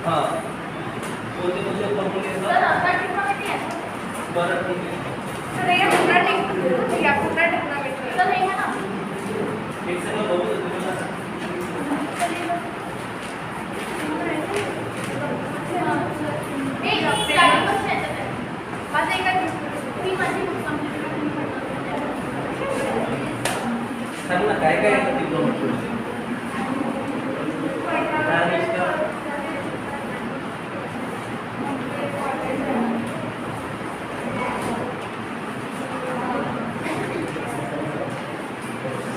हां कोणते कोणते फॉर्म्युले सर येतात आता टिकॉमेट्री आहे बरं ठीक आहे सर हे पुन्हा टिक या पुन्हा टिकॉमेट्री सर हे ना एक सगळं बघू तुम्ही मला माझं एका मी माझी सांग ना काय काय येतं टिकॉमेट्रीमध्ये काय असतं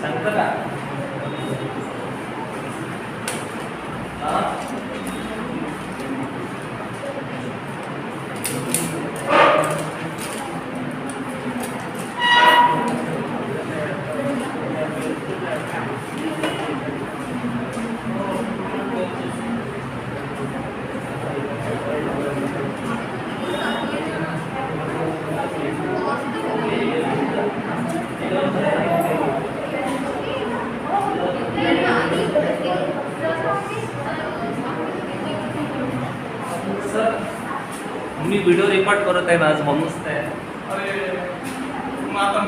सांगता का हां सर मी व्हिडिओ रेकॉर्ड करत आहे ना आज म्हणूनच काय मग आता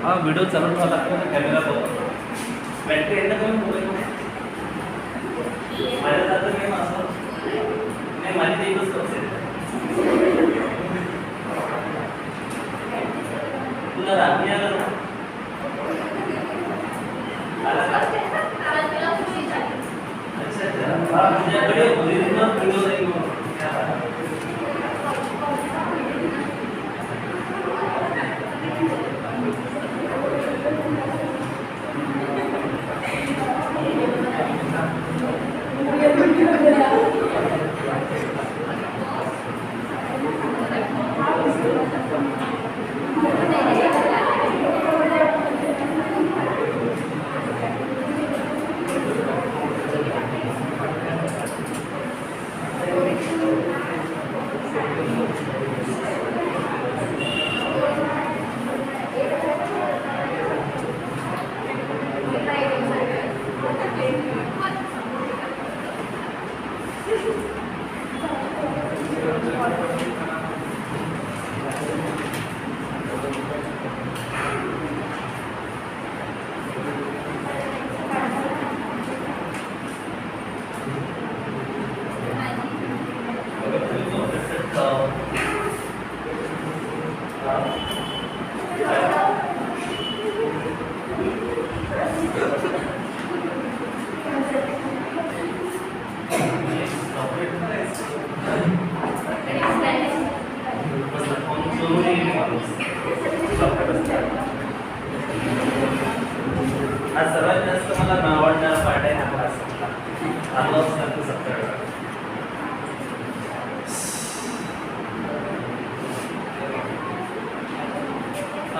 हां व्हिडिओ चालू ठेवावा लागतो ना कॅमेरा बघून बॅटरी एकदा कमी मोबाईल माझ्या जातं नाही ना असं नाही माझी ते एकच असेल तुला रात्री आलं ना आला का अच्छा अच्छा तुझ्याकडे ओरिजिनल व्हिडिओ नाही म्हणून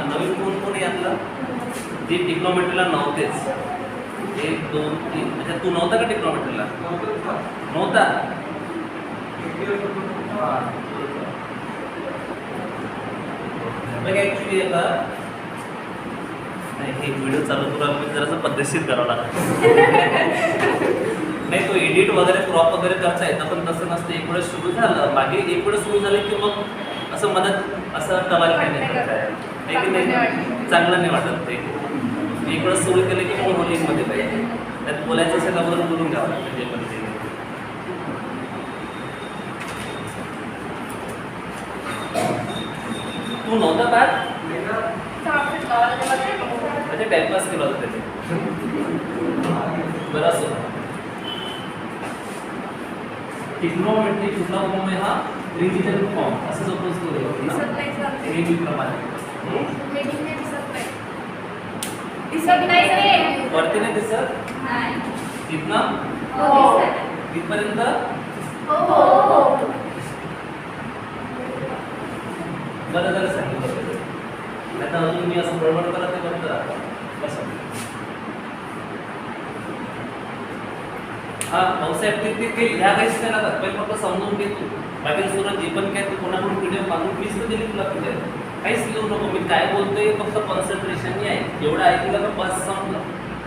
नवीन कोण कोण आहे यातलं जे टिक्नोमेट्रीला नव्हतेच? 1 2 3. अच्छा, तू नव्हता का टिक्नोमेट्रीला? नव्हता. मग ॲक्च्युली आता नाही, हे व्हिडिओ चालू करून म्हणजे जरासं पद्धतशीर करावं लागतं. नाही, तो एडिट वगैरे क्रॉप वगैरे करता येतं, पण तसं नसतं. एक वेळेस सुरू झालं, मागे एक वेळेस सुरू झालं की मग असं मदत असं टवाल काय नाही करता येत. आहे की नाही? चांगलं नाही वाटत ते. एक वेळेस सुरू केलं की मग होलिंगमध्ये पाहिजे. त्यात बोलायचं असेल अगोदर बोलून घ्यावं लागतं जे पण ते. तू नव्हता का? म्हणजे टाइमपास केला होता त्याने. बरं असं टिक्नोमेट्री कुठला फॉर्म आहे? हा डिजिटल फॉर्म असं सपोज करू ना, प्रमाणे वरती नाही दिसत तिथनं तिथपर्यंत. बरं झालं सांगितलं. आता अजून मी असं बडबड करत ते करत राहतो. कसं हा भाऊसाहेब ते ह्या काहीच नाही लागत. पहिले फक्त समजून घे तू. बाकी सुद्धा जे पण काय तू कोणाकडून व्हिडिओ मागून मीच तर दिली तुला पुढे. काहीच लिहू नको. मी काय बोलतोय फक्त कॉन्सन्ट्रेशन आहे. एवढं ऐकलं का बस संपलं.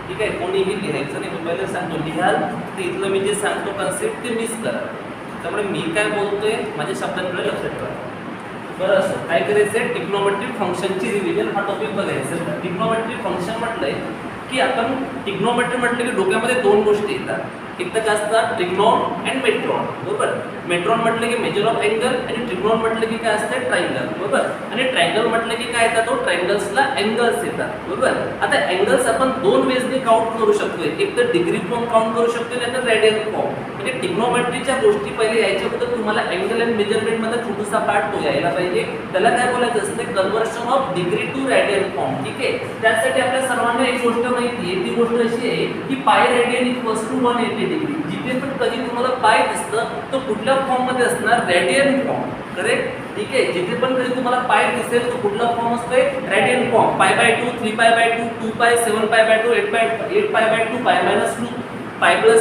ठीक आहे? कोणीही लिहायचं नाही. मी पहिले सांगतो लिहाल तर इथलं मी जे सांगतो कन्सेप्ट ते मिस करा. त्यामुळे मी काय बोलतोय माझ्या शब्दांकडे लक्ष ठेवा. बरं असं काय करायचं आहे? टिक्नोमेट्री फंक्शनची रिव्हिजन हा टॉपिक बघायचं. टिक्नोमेट्री फंक्शन म्हटलंय की आपण टिक्नोमेट्री म्हटलं की डोक्यामध्ये 2 गोष्टी येतात. एक तर काय असतात? ट्रिग्नॉन अँड मेट्रॉन. बरोबर? मेट्रॉन म्हटलं की मेजर ऑफ अँगल आणि ट्रिग्नॉन म्हटलं की काय असतं? ट्रायंगल. बरोबर? आणि ट्रायंगल म्हटलं की काय येतात? तो ट्रायंगल्सला अँगल्स येतात. बरोबर? आता अँगल्स आपण 2 वेजने काउंट करू शकतो. एक तर डिग्री फॉर्म काउंट करू शकतो नाही तर रेडियन फॉर्म. म्हणजे टिक्नोमेट्रीच्या गोष्टी पहिले यायच्या अगोदर तुम्हाला अँगल अँड मेजरमेंट मध्ये छोटासा पार्ट तो यायला पाहिजे. त्याला काय बोलायचं असतं? Conversion of degree to radian form. ठीक आहे? त्यासाठी आपल्या सर्वांना एक गोष्ट माहिती आहे. ती गोष्ट अशी आहे की pi radian equals to 180 degree. जिथे पण कधी तुम्हाला पाय दिसतं तो कुठल्या फॉर्म मध्ये असणार? Radian form. करेक्ट? ठीक आहे? जिथे पण कधी तुम्हाला पाय दिसेल तो कुठला फॉर्म असतोय? Radian form. π/2, 3π/2, 2π, 7π/2, 8π/2, π-2, π+2, π/2 - θ,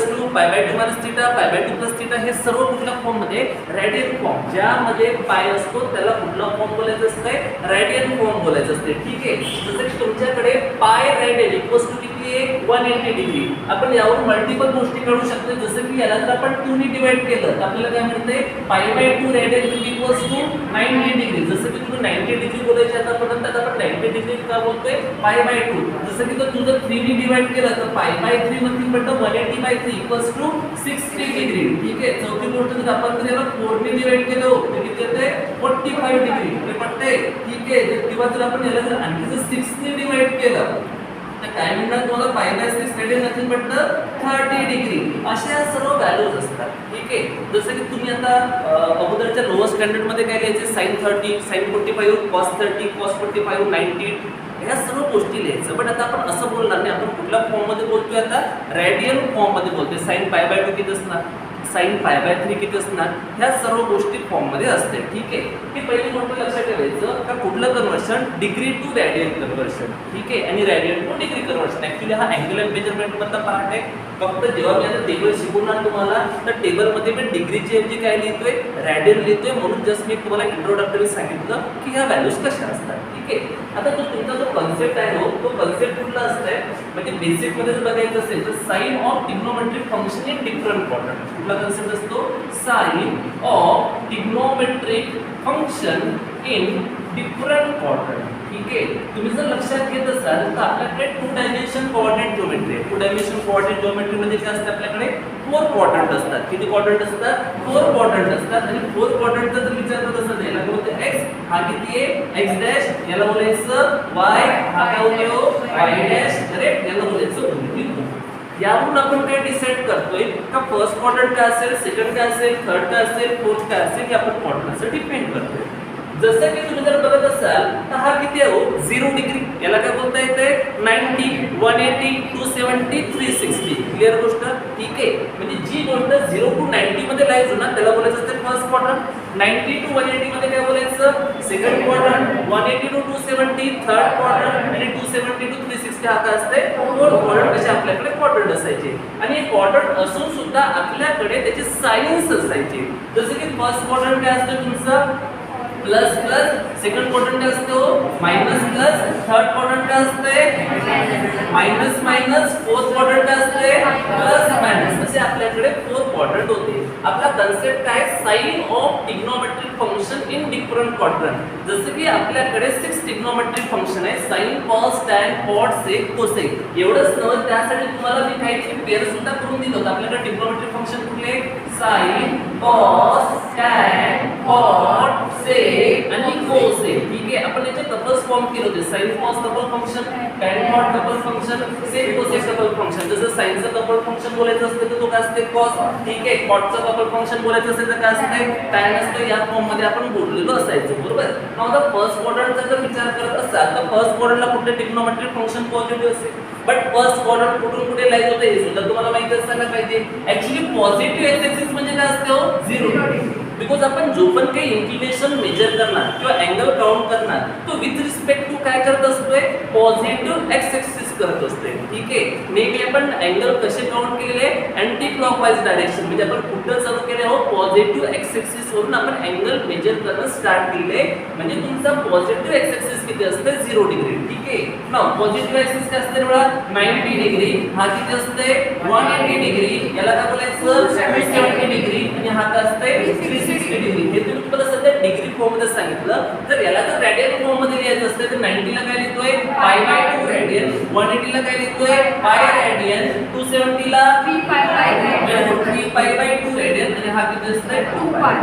π/2 + θ हे सर्व कुठल्या फॉर्म मध्ये? Radian form. ज्यामध्ये पाय असतो त्याला कुठला फॉर्म बोलायचं असतंय? रेडियन फॉर्म बोलायचं असते. ठीक आहे? जसं की तुमच्याकडे पाय रेडियन इक्वल्स टू किती आहे? 180 डिग्री. आपण यावरून मल्टिपल गोष्टी काढू शकतो. जसं की याला जर आपण 2 ने डिवाइड केलं तर आपल्याला काय मिळतंय? π/2 रेडियन इक्वल्स टू 90 डिग्री. जसं की तुम्ही 90 डिग्री बोलायचे आतापर्यंत आपण 90 डिग्री का बोलतोय? π/2. जसं की तुझं 3 ने डिवाइड केलं तर π/3 मध्ये पडतं 180/3 इक्वल्स टू 60 डिग्री. ठीक आहे? चौथी गोष्ट जर आपण याला 4 ने डिवाइड केलं तर किती येते? 45 डिग्री. हे पडते. ठीक आहे? किंवा जर आपण याला जर आणखी जर 6 ने डिवाइड केलं तर काय मिळणार तुम्हाला? π/6 रेडियन नथिंग बट 30 डिग्री. अशा सर्व व्हॅल्यूज असतात. ठीक आहे? जसं की तुम्ही आता अगोदरच्या लोअर स्टँडर्ड मध्ये काय लिहायचे? sin 30, sin 45, cos 30, cos 45, 90 ह्या सर्व गोष्टी लिहायचं. बट आता आपण असं बोलणार नाही. आपण कुठल्या फॉर्म मध्ये बोलतोय? आता रेडियन फॉर्म मध्ये बोलतोय. sin π/2 किती असणार? sin π/3 किती असणार? ह्या सर्व गोष्टी फॉर्म मध्ये असते. ठीक आहे? ही पहिली गोष्ट लक्षात ठेवायचं का कुठलं conversion? Degree to radian conversion. ठीक आहे? आणि radian to degree conversion. Actually हा अँगल अँड मेजरमेंट मधला पार्ट आहे. फक्त जेव्हा मी आता टेबल शिकवणार तुम्हाला तर टेबलमध्ये मी डिग्रीची ऐवजी काय लिहितोय? रेडियन लिहितोय. म्हणून जस्ट मी तुम्हाला इंट्रोडक्टरी सांगितलं की ह्या व्हॅल्यूज कशा असतात. ठीक आहे? आता तो तुमचा जो कन्सेप्ट आहे तो कन्सेप्ट कुठला असतंय? म्हणजे बेसिक मध्ये जर बघायचं असेल तर sign of trigonometric function in different quadrant. कुठला कन्सेप्ट असतो? Sign of trigonometric function in different quadrant. ठीक आहे? तुम्ही जर लक्षात घेत असाल तर आपल्याकडे 2 डायमेन्शन कोऑर्डिनेट जिओमेट्री आहे. 2 डायमेन्शन कोऑर्डिनेट जिओमेट्री मध्ये काय असतं? आपल्याकडे 4 क्वाड्रंट असतात. किती क्वाड्रंट असतात? 4 क्वाड्रंट असतात. आणि 4 क्वाड्रंटचा जर विचार करत असाल याला काय बोलतो? x हा किती आहे? x dash. याला बोलायचं y हा काय होतो? y dash. करेक्ट? याला बोलायचं बिंदू. यावरून आपण काय डिसाइड करतोय का फर्स्ट क्वाड्रंट काय असेल, सेकंड काय असेल, थर्ड काय असेल, फोर्थ काय असेल हे आपण क्वाड्रंटचं डिपेंड करतोय. जसं की तुम्ही जर बघत असाल तर हा किती आहे? 0 डिग्री. याला काय बोलता येते? 90, 180, 270, 360. क्लिअर गोष्ट? ठीक आहे? म्हणजे जी गोष्ट 0 to 90 मध्ये लायचं ना त्याला बोलायचं असते फर्स्ट क्वाड्रंट, 90 टू 180 मध्ये काय बोलायचं second quadrant, 180 to 270 third quadrant आणि 270 टू 360 हा काय असते फोर्थ क्वाड्रंट. असे आपल्याकडे क्वाड्रंट असायचे आणि क्वाड्रंट असून सुद्धा आपल्याकडे त्याचे साइन्स असायचे. जसं की फर्स्ट क्वाड्रंट काय असतं तुमचं प्लस प्लस, सेकंड क्वाड्रंट काय असतो मायनस प्लस, थर्ड क्वाड्रंट काय असते मायनस मायनस, फोर्थ क्वाड्रंट काय असते प्लस मायनस. असे आपल्याकडे फोर क्वाड्रंट होते. आपला कन्सेप्ट काय sign of trigonometric function in different quadrant. जसं की आपल्याकडे 6 ट्रिग्नोमेट्रिक फंक्शन आहे sine, cos, tan, cot, sec, cosec. एवढंच नव्हे त्यासाठी तुम्हाला मी काही पेअर सुद्धा करून दिलं होतं. आपल्याकडे ट्रिग्नोमेट्रिक फंक्शन कुठले साइन, कॉस, टॅन, कॉट, सेक आणि कोसेक. ठीक आहे, आपण याचे कपल्स फॉर्म केले होते. Sine cos couple function, tan cot couple function, sec cosec couple function. जसं साइनचं कपल फंक्शन बोलायचं असतं तर तो काय असते कॉस. ठीक आहे, कॉटचं कपल फंक्शन बोलायचं असेल तर काय असते टॅन असते. या फॉर्म मध्ये आपण बोललेलो असायचं बरोबर. नाउ द फर्स्ट क्वाड्रंटचा जर विचार करत असाल तर फर्स्ट क्वाड्रंटला कुठले ट्रिग्नोमेट्रिक फंक्शन पॉझिटिव्ह असेल. बट फर्स्ट क्वाड्रंट कुठून कुठे लाईज होते हे सुद्धा तुम्हाला माहिती असायला पाहिजे. ऍक्च्युली पॉझिटिव्ह एक्स एक्सिस म्हणजे काय असते हो 0. बिकॉज आपण जो पण काही इन्क्लिनेशन मेजर करणार किंवा अँगल काउंट करणार तो विथ रिस्पेक्ट टू काय करत असतोय पॉझिटिव्ह एक्स एक्सिस करत असते. ठीक आहे, नेहमी आपण अँगल कसे काउंट केलेले अँटी क्लॉकवाईज डायरेक्शन म्हणजे आपण कुठं चालू केले हो पॉझिटिव्ह एक्स एक्सिस वरून आपण अँगल मेजर करणं स्टार्ट केले. म्हणजे तुमचा पॉझिटिव्ह एक्स एक्सिस किती असते 0 डिग्री. ठीक आहे, नाउ पॉझिटिव्ह एक्सिस काय असते बघा 90 डिग्री, हा किती असते 180 डिग्री, याला काय बोलायचं 270 डिग्री आणि हा काय असते 360 डिग्री. हे तुम्हाला सध्या डिग्री फॉर्म मध्ये सांगितलं. तर याला जर रेडियन फॉर्म मध्ये लिहायचं असतं तर 90 ला काय लिहितोय पाय बाय 2 रेडियन, 180 ला काय लिहितोय पाय रेडियन, 270 ला 3 पाय बाय 2 रेडियन आणि हा किती असते 2 पाय.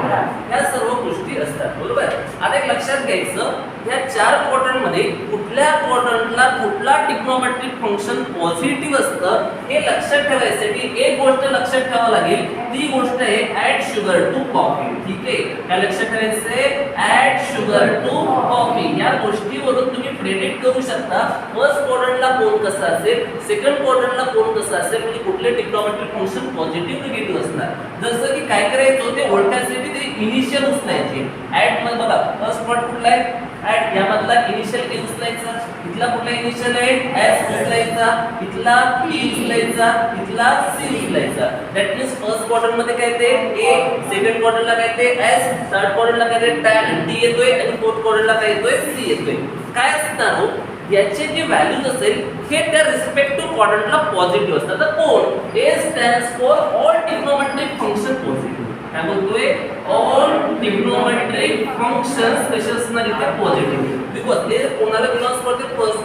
या सर्व गोष्टी असतात बरोबर. आता एक लक्षात घ्यायचं या 4 क्वाड्रंट मध्ये कुठल्या क्वाड्रंटला कुठला ट्रिग्नोमेट्रिक फंक्शन पॉझिटिव्ह असतं हे लक्षात ठेवायसाठी एक गोष्ट लक्षात ठेवावी लागेल. ती गोष्ट आहे ऍड शुगर टू कॉफी. ठीक आहे, काय लक्षात ठेवायचं आहे ऍड शुगर टू कॉफी. या गोष्टीवरून तुम्ही प्रेडिक्ट करू शकता फर्स्ट क्वाड्रंटला कोण कसं असेल, सेकंड क्वाड्रंटला कोण कसं असेल, म्हणजे कुठले ट्रिग्नोमेट्रिक फंक्शन पॉझिटिव्ह निगेटिव्ह असणार. जसं की काय करायचं ते ओळखायसाठी ते इनिशियल उचलायचे. ऍड मध्ये बघा फर्स्ट पॉइंट कुठला आहे ऍड, यामधला इनिशियल ए उचलायचा, इथला कुठला इनिशियल आहे एस उचलायचा, इथला ई उचलायचा, इथला सी उचलायचा. दॅट मीन्स फर्स्ट क्वाड्रंट मध्ये काय ते ए, सेकंड क्वाड्रंटला काय ते एस, थर्ड क्वाड्रंटला काय ते टॅन डी येतोय आणि फोर्थ क्वाड्रंटला काय येतोय सी येतोय. काय असणार हो याचे जे व्हॅल्यूज असेल हे त्या रिस्पेक्टिव्ह क्वाड्रंटला पॉझिटिव्ह असतात. तर कोण A stands for all trigonometric function positive. काय बोलतोय ऑल ट्रिग्नोमेट्रिक फंक्शन्स कसे असणार इथे पॉझिटिव्ह. बिकॉज हे कोणाला बिलॉंग्स करते फर्स्ट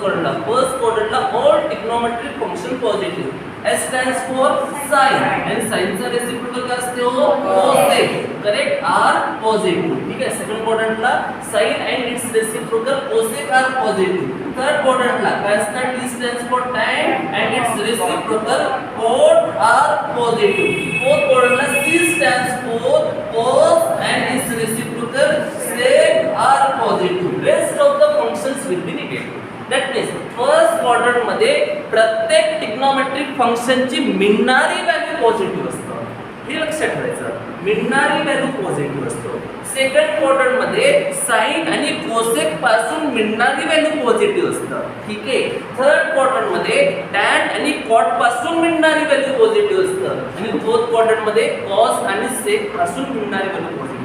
क्वाड्रंटला all trigonometric function positive. S stands for sin and sin चा रेसिप्रोकल काय असते हो cosec. Correct R positive. ठीक आहे, सेकंड क्वाड्रंटला sin and its reciprocal cosec R positive. Third क्वाड्रंटला काय असतं T stands for tan and its reciprocal cot R positive. Fourth क्वाड्रंटला C stands for cos and its reciprocal sec R positive. Rest of the functions will be negative. That means first quadrant मध्ये प्रत्येक trigonometric फंक्शनची मिळणारी value positive असतं. हे लक्षात ठेवायचं, मिळणारी व्हॅल्यू पॉझिटिव्ह असतो. सेकंड क्वाड्रंट मध्ये साइन आणि कोसेक पासून मिळणारी व्हॅल्यू पॉझिटिव्ह असतं. ठीक आहे, थर्ड क्वाड्रंट मध्ये टॅन आणि कॉट पासून मिळणारी व्हॅल्यू पॉझिटिव्ह असतं आणि फोर्थ क्वाड्रंट मध्ये कॉस आणि सेक पासून मिळणारी व्हॅल्यू पॉझिटिव्ह.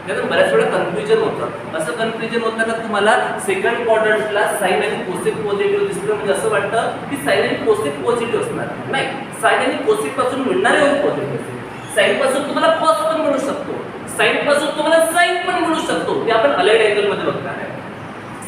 बऱ्याच वेळा कन्फ्युजन होतं. असं कन्फ्युजन होतं का तुम्हाला सेकंड क्वाड्रंटला साइन आणि कोसेक पॉझिटिव्ह दिसतं म्हणजे असं वाटतं की साइन आणि कोसेक पॉझिटिव्ह असणार. नाही, साइन आणि कोसेक पासून मिळणारे व्हॅल्यू पॉझिटिव्ह असते. साइन पासून तुम्हाला कॉस पण मिळू शकतो, साइन पासून तुम्हाला साइन पण मिळू शकतो. ते आपण अलाइड अँगल मध्ये बघणार आहे.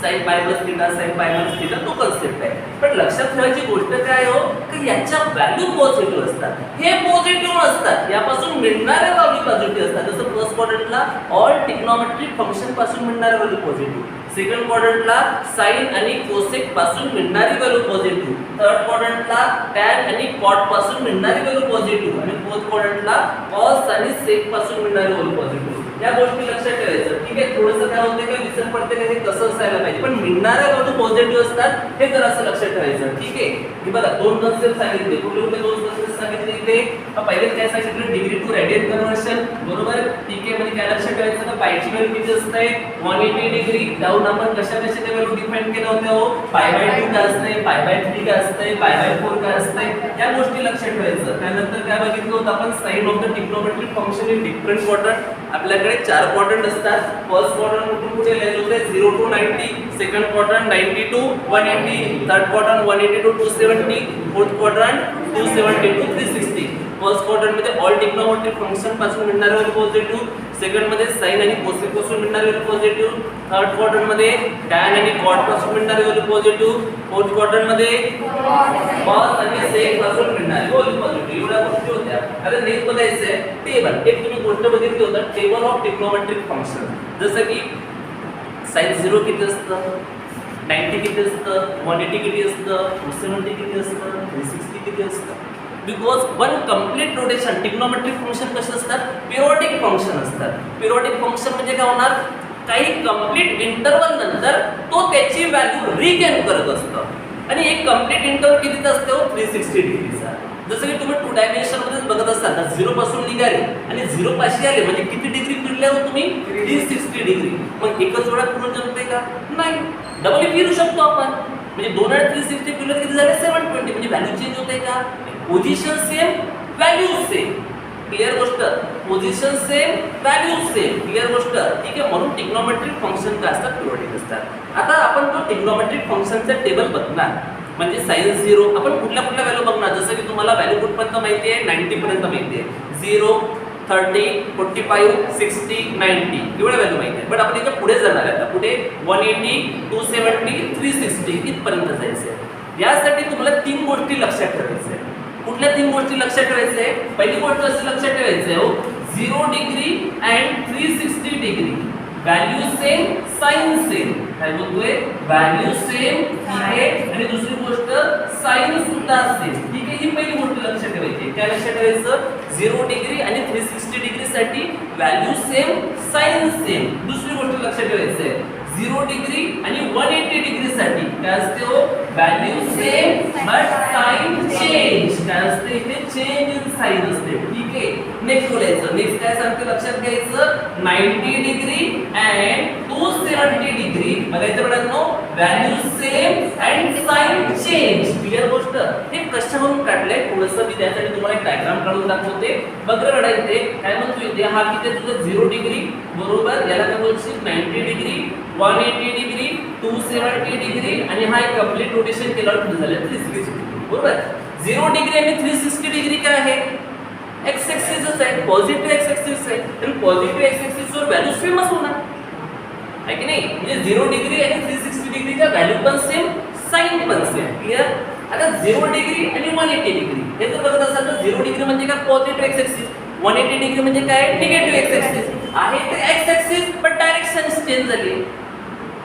Sine pi plus theta, sine pi minus theta तो कन्सेप्ट आहे. पण लक्षात ठेवायची गोष्ट काय हो की याच्या व्हॅल्यू पॉझिटिव्ह असतात, हे पॉझिटिव्ह असतात. यापासून मिळणाऱ्या व्हॅल्यू पॉझिटिव्ह असतात. जसं फर्स्ट क्वाड्रंटला ऑल ट्रिग्नोमेट्रिक फंक्शन पासून मिळणाऱ्या व्हॅल्यू पॉझिटिव्ह, सेकंड क्वाड्रंटला साइन आणि कोसेक पासून मिळणारी व्हॅल्यू पॉझिटिव्ह, थर्ड क्वाड्रंटला टॅन आणि कॉट पासून मिळणारी व्हॅल्यू पॉझिटिव्ह आणि फोर्थ क्वाड्रंटला कॉस आणि सेक पासून मिळणारी व्हॅल्यू पॉझिटिव्ह. या गोष्टी लक्षात ठेवायचं. ठीक आहे, थोडंसं काय होते का विसर पडते का हे कसं असायला पाहिजे, पण मिळणाऱ्या बाजू पॉझिटिव्ह असतात हे जर असं लक्षात ठेवायचं. ठीक आहे, हे बघा दोन कन्सेप्ट सांगितले. कुठले कुठले दोन कन्सेप्ट सांगितले इथे? पहिले काय सांगितलं, डिग्री टू रेडियन कन्वर्शन. बरोबर. ठीक आहे, म्हणजे काय लक्षात ठेवायचं का पायची व्हॅल्यू किती असते 180 डिग्री. डाऊन आपण कशा कशाच्या व्हॅल्यू डिफाइन केल्या होत्या हो, π/2 काय असते, π/3 काय असते, π/4 काय असते, या गोष्टी लक्षात ठेवायचं. त्यानंतर काय बघितलं होतं आपण, sign of the trigonometric function in different quadrant. आपल्याकडे 4 क्वाड्रंट असतात. फर्स्ट क्वाड्रंट कुठून कुठे लिहायचे होते 0 to 90, second quadrant 90 to 180, third quadrant 180 to 270, fourth quadrant 270 to 360. First quadrant मध्ये ऑल ट्रिग्नोमेट्रिक फंक्शन पासून मिळणारे व्हॅल्यू पॉझिटिव्ह, सेकंड मध्ये साइन आणि कोसेक पासून मिळणारे व्हॅल्यू पॉझिटिव्ह, थर्ड क्वाड्रंट मध्ये टॅन आणि कॉट पासून मिळणारे व्हॅल्यू पॉझिटिव्ह, फोर्थ क्वाड्रंट मध्ये कॉस आणि सेक पासून मिळणारे व्हॅल्यू पॉझिटिव्ह. एवढ्या गोष्टी होत्या. आता नेक्स्ट बघायचं आहे टेबल. एक तुम्ही गोष्ट बघितली होतं, टेबल ऑफ ट्रिग्नोमेट्रिक फंक्शन. जसं की साइन 0 किती असतं, 90 किती असतं, 180 किती असतं, 270 किती असतं, 360 किती असतं. Because one complete rotation trigonometric function कसे असतात, पिरियोडिक फंक्शन असतात. पिरियोडिक फंक्शन म्हणजे काय होणार, काही कंप्लीट इंटरवल नंतर तो त्याची व्हॅल्यू रिगेन करत असतो. आणि एक कंप्लीट इंटरवल कितीचा असतो 360 डिग्रीचा. जसं की तुम्ही 2 डायमेन्शन मध्येच बघत असाल ना, 0 पासून निघाले आणि 0 पाशी आले म्हणजे किती डिग्री फिरले हो तुम्ही 360 डिग्री. मग एकच वेळा पूर्ण जमते का, नाही, डबल फिरू शकतो आपण. म्हणजे 2 वेळा 360 फिरले किती झाले 720. म्हणजे व्हॅल्यू चेंज होते का, position same value same. Clear गोष्ट, position same value same. Clear गोष्ट. ठीक आहे, म्हणून ट्रिग्नोमेट्रिक फंक्शन काय असतात, पिरियोडिक असतात. आता आपण तो ट्रिग्नोमेट्रिक फंक्शनचा टेबल बघणार. म्हणजे साइन 0 आपण कुठल्या कुठल्या व्हॅल्यू बघणार. जसं की तुम्हाला व्हॅल्यू कुठपर्यंत माहिती आहे, 90 पर्यंत माहिती आहे. 0, 30, 45, 60, 90 एवढ्या व्हॅल्यू माहिती आहे. बट आपण इथे पुढे जाणार आहे. आता पुढे 180, 270, 360 इथपर्यंत जायचं आहे. यासाठी तुम्हाला 3 गोष्टी लक्षात ठेवायच्या आहेत. कुठल्या 3 गोष्टी लक्षात ठेवायच्या आहे? पहिली गोष्ट असं लक्षात ठेवायचं आहे हो, 0 degree and 360 degree value same, sign same. काय बोलतोय, व्हॅल्यू सेम. ठीक आहे, आणि दुसरी गोष्ट साइन सुद्धा सेम. ठीक आहे, ही पहिली गोष्ट लक्षात ठेवायची. काय लक्षात ठेवायचं, 0 डिग्री आणि 360 डिग्री साठी व्हॅल्यू सेम, साइन सेम. दुसरी गोष्ट लक्षात ठेवायचं आहे, 0 डिग्री आणि 180 डिग्री साठी काय असते हो, value same but sign change. काय असते इथे, चेंज इन साइन असते. ठीक आहे, नेक्स्ट बोलायचं. नेक्स्ट काय सांगते लक्षात घ्यायचं, 90 डिग्री अँड 270 डिग्री बघायचं मित्रांनो, value same and sign change. Clear गोष्ट. हे कशावरून काढलंय थोडंसं मी त्यासाठी तुम्हाला एक डायग्राम काढून दाखवते. बघा रडायचे काय म्हणतो इथे, हा किती तुझं 0 डिग्री बरोबर, याला काय बोलशील 90 डिग्री, 180 डिग्री, 270 डिग्री आणि हा एक कंप्लीट रोटेशन केल्यावर किती झालं 360 बरोबर. 0 डिग्री आणि 360 डिग्री काय आहे, एक्स ऍक्सिसच आहे, पॉझिटिव्ह एक्स ऍक्सिस आहे. तर पॉझिटिव्ह एक्स ऍक्सिसवर व्हॅल्यू सेमच होणार आहे की नाही. म्हणजे 0 डिग्री आणि 360 डिग्रीच्या व्हॅल्यू पण सेम, साइन पण सेम. क्लिअर. आता 0 डिग्री आणि 180 डिग्री हे जर बघत असाल तर 0 डिग्री म्हणजे काय, पॉझिटिव्ह एक्स ऍक्सिस. 180 डिग्री म्हणजे काय, निगेटिव्ह एक्स ऍक्सिस आहे. ते एक्स ऍक्सिस पण डायरेक्शन चेंज झाली.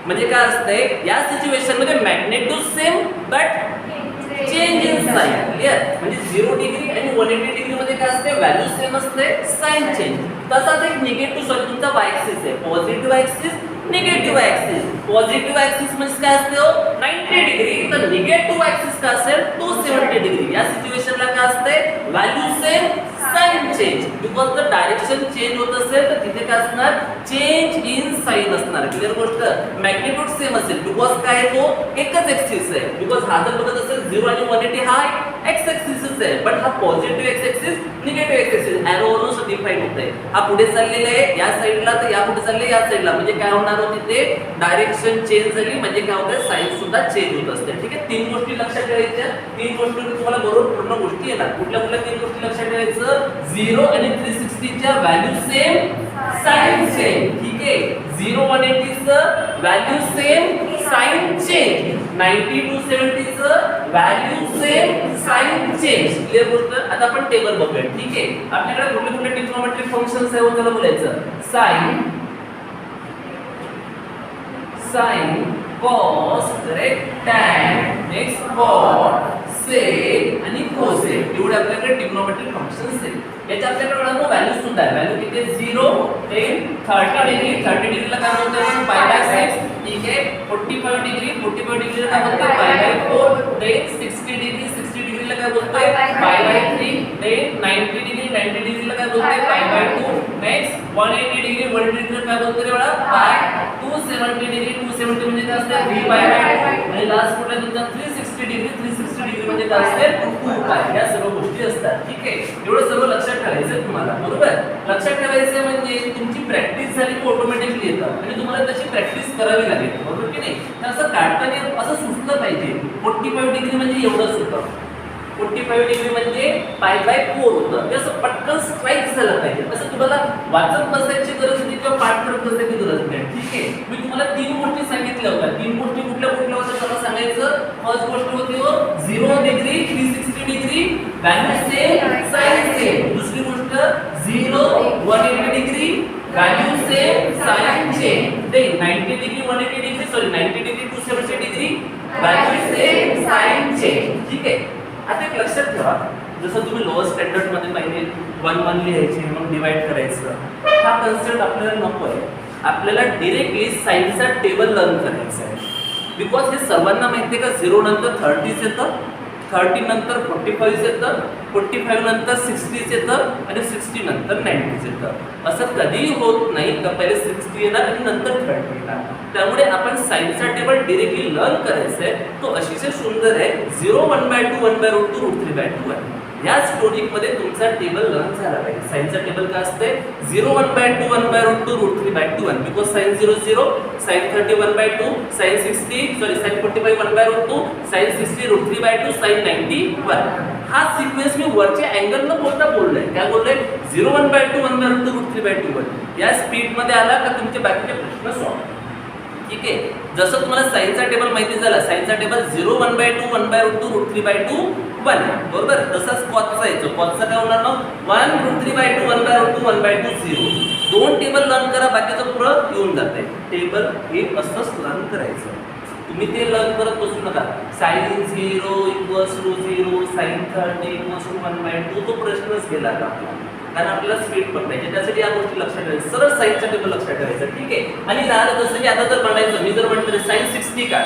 म्हणजे काय असतंय या सिच्युएशन मध्ये, magnitude same but change in sign. Clear. म्हणजे 0 डिग्री आणि 180 डिग्री मध्ये काय असते, व्हॅल्यू सेम असते, साइन चेंज. तसाच एक निगेटिव्ह सॉरी तुमचा वाय ऍक्सिस आहे, positive axis, negative axis. Positive axis म्हणजे काय असते हो 90 डिग्री, तर निगेटिव्ह ऍक्सिस काय असेल 270 डिग्री. या सिच्युएशनला काय असते, value same, sign change. Because the direction change होत असेल तर तिथे काय असणार, चेंज इन साइन असणार. क्लिअर गोष्ट. मॅग्निट्यूड सेम असेल बिकॉज काय तो एकच ऍक्सिस आहे. बिकॉज हा जर बघत असेल 0 आणि 180 हा एक्स ऍक्सिसच आहे, बट हा positive X axis, negative X axis एरोवरून डिफाइन होतंय. हा पुढे चाललेला आहे या साइडला, तर या पुढे चालले या साइडला. म्हणजे काय होणार होती ते डायरेक्शन चेंज झाली, म्हणजे काय होतं साइन सुद्धा चेंज होत असते. ठीक आहे, 3 गोष्टी लक्षात ठेवायच्या. 3 गोष्टी तुम्हाला बरोबर पूर्ण गोष्टी येणार. कुठल्या कुठल्या 3 गोष्टी लक्षात ठेवायचं, 0 आणि 360 च्या व्हॅल्यू सेम, साइन सेम. ठीक आहे, 0 180 चं व्हॅल्यू सेम, साइन चेंज. 90 270 चं value same, sign change. Clear गोष्ट. आता आपण टेबल बघूया. ठीक आहे, आपल्याकडे कुठले कुठले ट्रिग्नोमेट्रिक फंक्शन्स आहे त्याला बोलायचं, sign, sign, cos, correct, tan, next cot, sec आणि कोसेक एवढे आपल्याकडे ट्रिग्नोमेट्रिक फंक्शन्स आहेत. याच्या आपल्याकडे व्हॅल्यू सुद्धा आहे. व्हॅल्यू किती आहे? 0 ते 30 डिग्री. 30 डिग्रीला काय म्हणतो आपण पाय बाय 6. ठीक आहे. 45 डिग्री. 45 डिग्रीला काय म्हणतो पाय बाय 4. ते 60 डिग्री. 60 डिग्रीला काय बोलतोय पाय बाय 3. ते 90 डिग्री. 90 डिग्रीला काय बोलतोय पाय बाय 2. Next 180 degree. 180 डिग्रीला काय बोलतोय रे बाळा पाय. 270 डिग्री. 270 म्हणजे काय असते 3 पाय बाय 2. आणि लास्ट कुठला तुमचा 360 डिग्री. 360 डिग्री म्हणजे काय असते 2 पाय. या सर्व गोष्टी असतात. ठीक आहे. एवढं सर्व लक्षात ठेवायचं आहे तुम्हाला. बरोबर. लक्षात ठेवायचं म्हणजे तुमची प्रॅक्टिस झाली की ऑटोमॅटिकली येतं आणि तुम्हाला त्याची प्रॅक्टिस करावी लागेल. बरोबर की नाही? तर असं काढताना असं सुचलं पाहिजे 45 डिग्री म्हणजे एवढंच होतं. 45 डिग्री म्हणजे पाय बाय 4 होतं. ते असं पटकन स्ट्राईक झालं पाहिजे. असं तुम्हाला वाचत बसायची गरज नाही किंवा पाठ करत बसायची गरज नाही. ठीक आहे. मी तुम्हाला 3 गोष्टी सांगितल्या होत्या. 3 गोष्टी कुठल्या कुठल्या होत्या मला सांगायचं. फर्स्ट गोष्ट होती 0 degree 360 degree value same sign same. दुसरी गोष्ट 0 180 degree value same sign change. ते 90 degree 180 degree sorry 90 degree 270 degree value same sign change. ठीक आहे. आता एक लक्षात ठेवा जसं तुम्ही लोअर स्टँडर्ड मध्ये पहिले 1 1 लिहायचे मग डिवाइड करायचं. हा कन्सेप्ट आपल्याला नको आहे. आपल्याला डायरेक्टली साइनचा टेबल लर्न करायचा आहे. बिकॉज हे सर्वांना माहिती आहे का 0 नंतर 30 येतं, 30 नंतर 45 येतं, 45 नंतर 60 येतं आणि 60 नंतर 90 येतं. असं कधीही होत नाही का पहिले 60 येणार आणि नंतर 30 येणार. त्यामुळे आपण साइनचा टेबल डायरेक्टली लर्न करायचा आहे. तो अतिशय सुंदर आहे. 0 1/2 1/√2 √3/2 आहे. या स्टोरीमध्ये तुमचा टेबल लर्न झाला पाहिजे. साइनचा टेबल काय असते 0 1/2 1/√2 √3/2 because sine 0 0 sine 30 1/2 sine 60 sorry sine 45 1/√2 sine 60 √3/2 sine 90 1. हा सिक्वेन्स मी वरच्या अँगल न बोलता बोललोय. काय बोललोय 0 1/2 1/√2 √3/2 या स्पीड मध्ये आला का तुमचे बाकीचे प्रश्न सॉल्व. ठीक आहे. जसं तुम्हाला साइनचा टेबल माहिती झाला साइनचा टेबल 0 1/2 1/√2 √3/2 1 बरोबर. तसंच कॉसचा येतो. कॉसचा काय होणार मग 1 √3/2 1/√2 1/2 0. 2 टेबल लर्न करा बाकीचं पुढं येऊन जाते. टेबल हे असंच लर्न करायचं. तुम्ही ते लर्न करत बसू नका. साइन 0 = 0 साइन 30 = 1/2 तो प्रश्नच गेला का आपला. कारण आपल्याला स्पीड पकडायची. त्यासाठी या गोष्टी लक्षात ठेवायचं. सरळ साइनचा टेबल लक्षात ठेवायचं. ठीक आहे. आणि राहिलं जसं की आता जर म्हणायचं मी जर म्हटलं साइन 60 का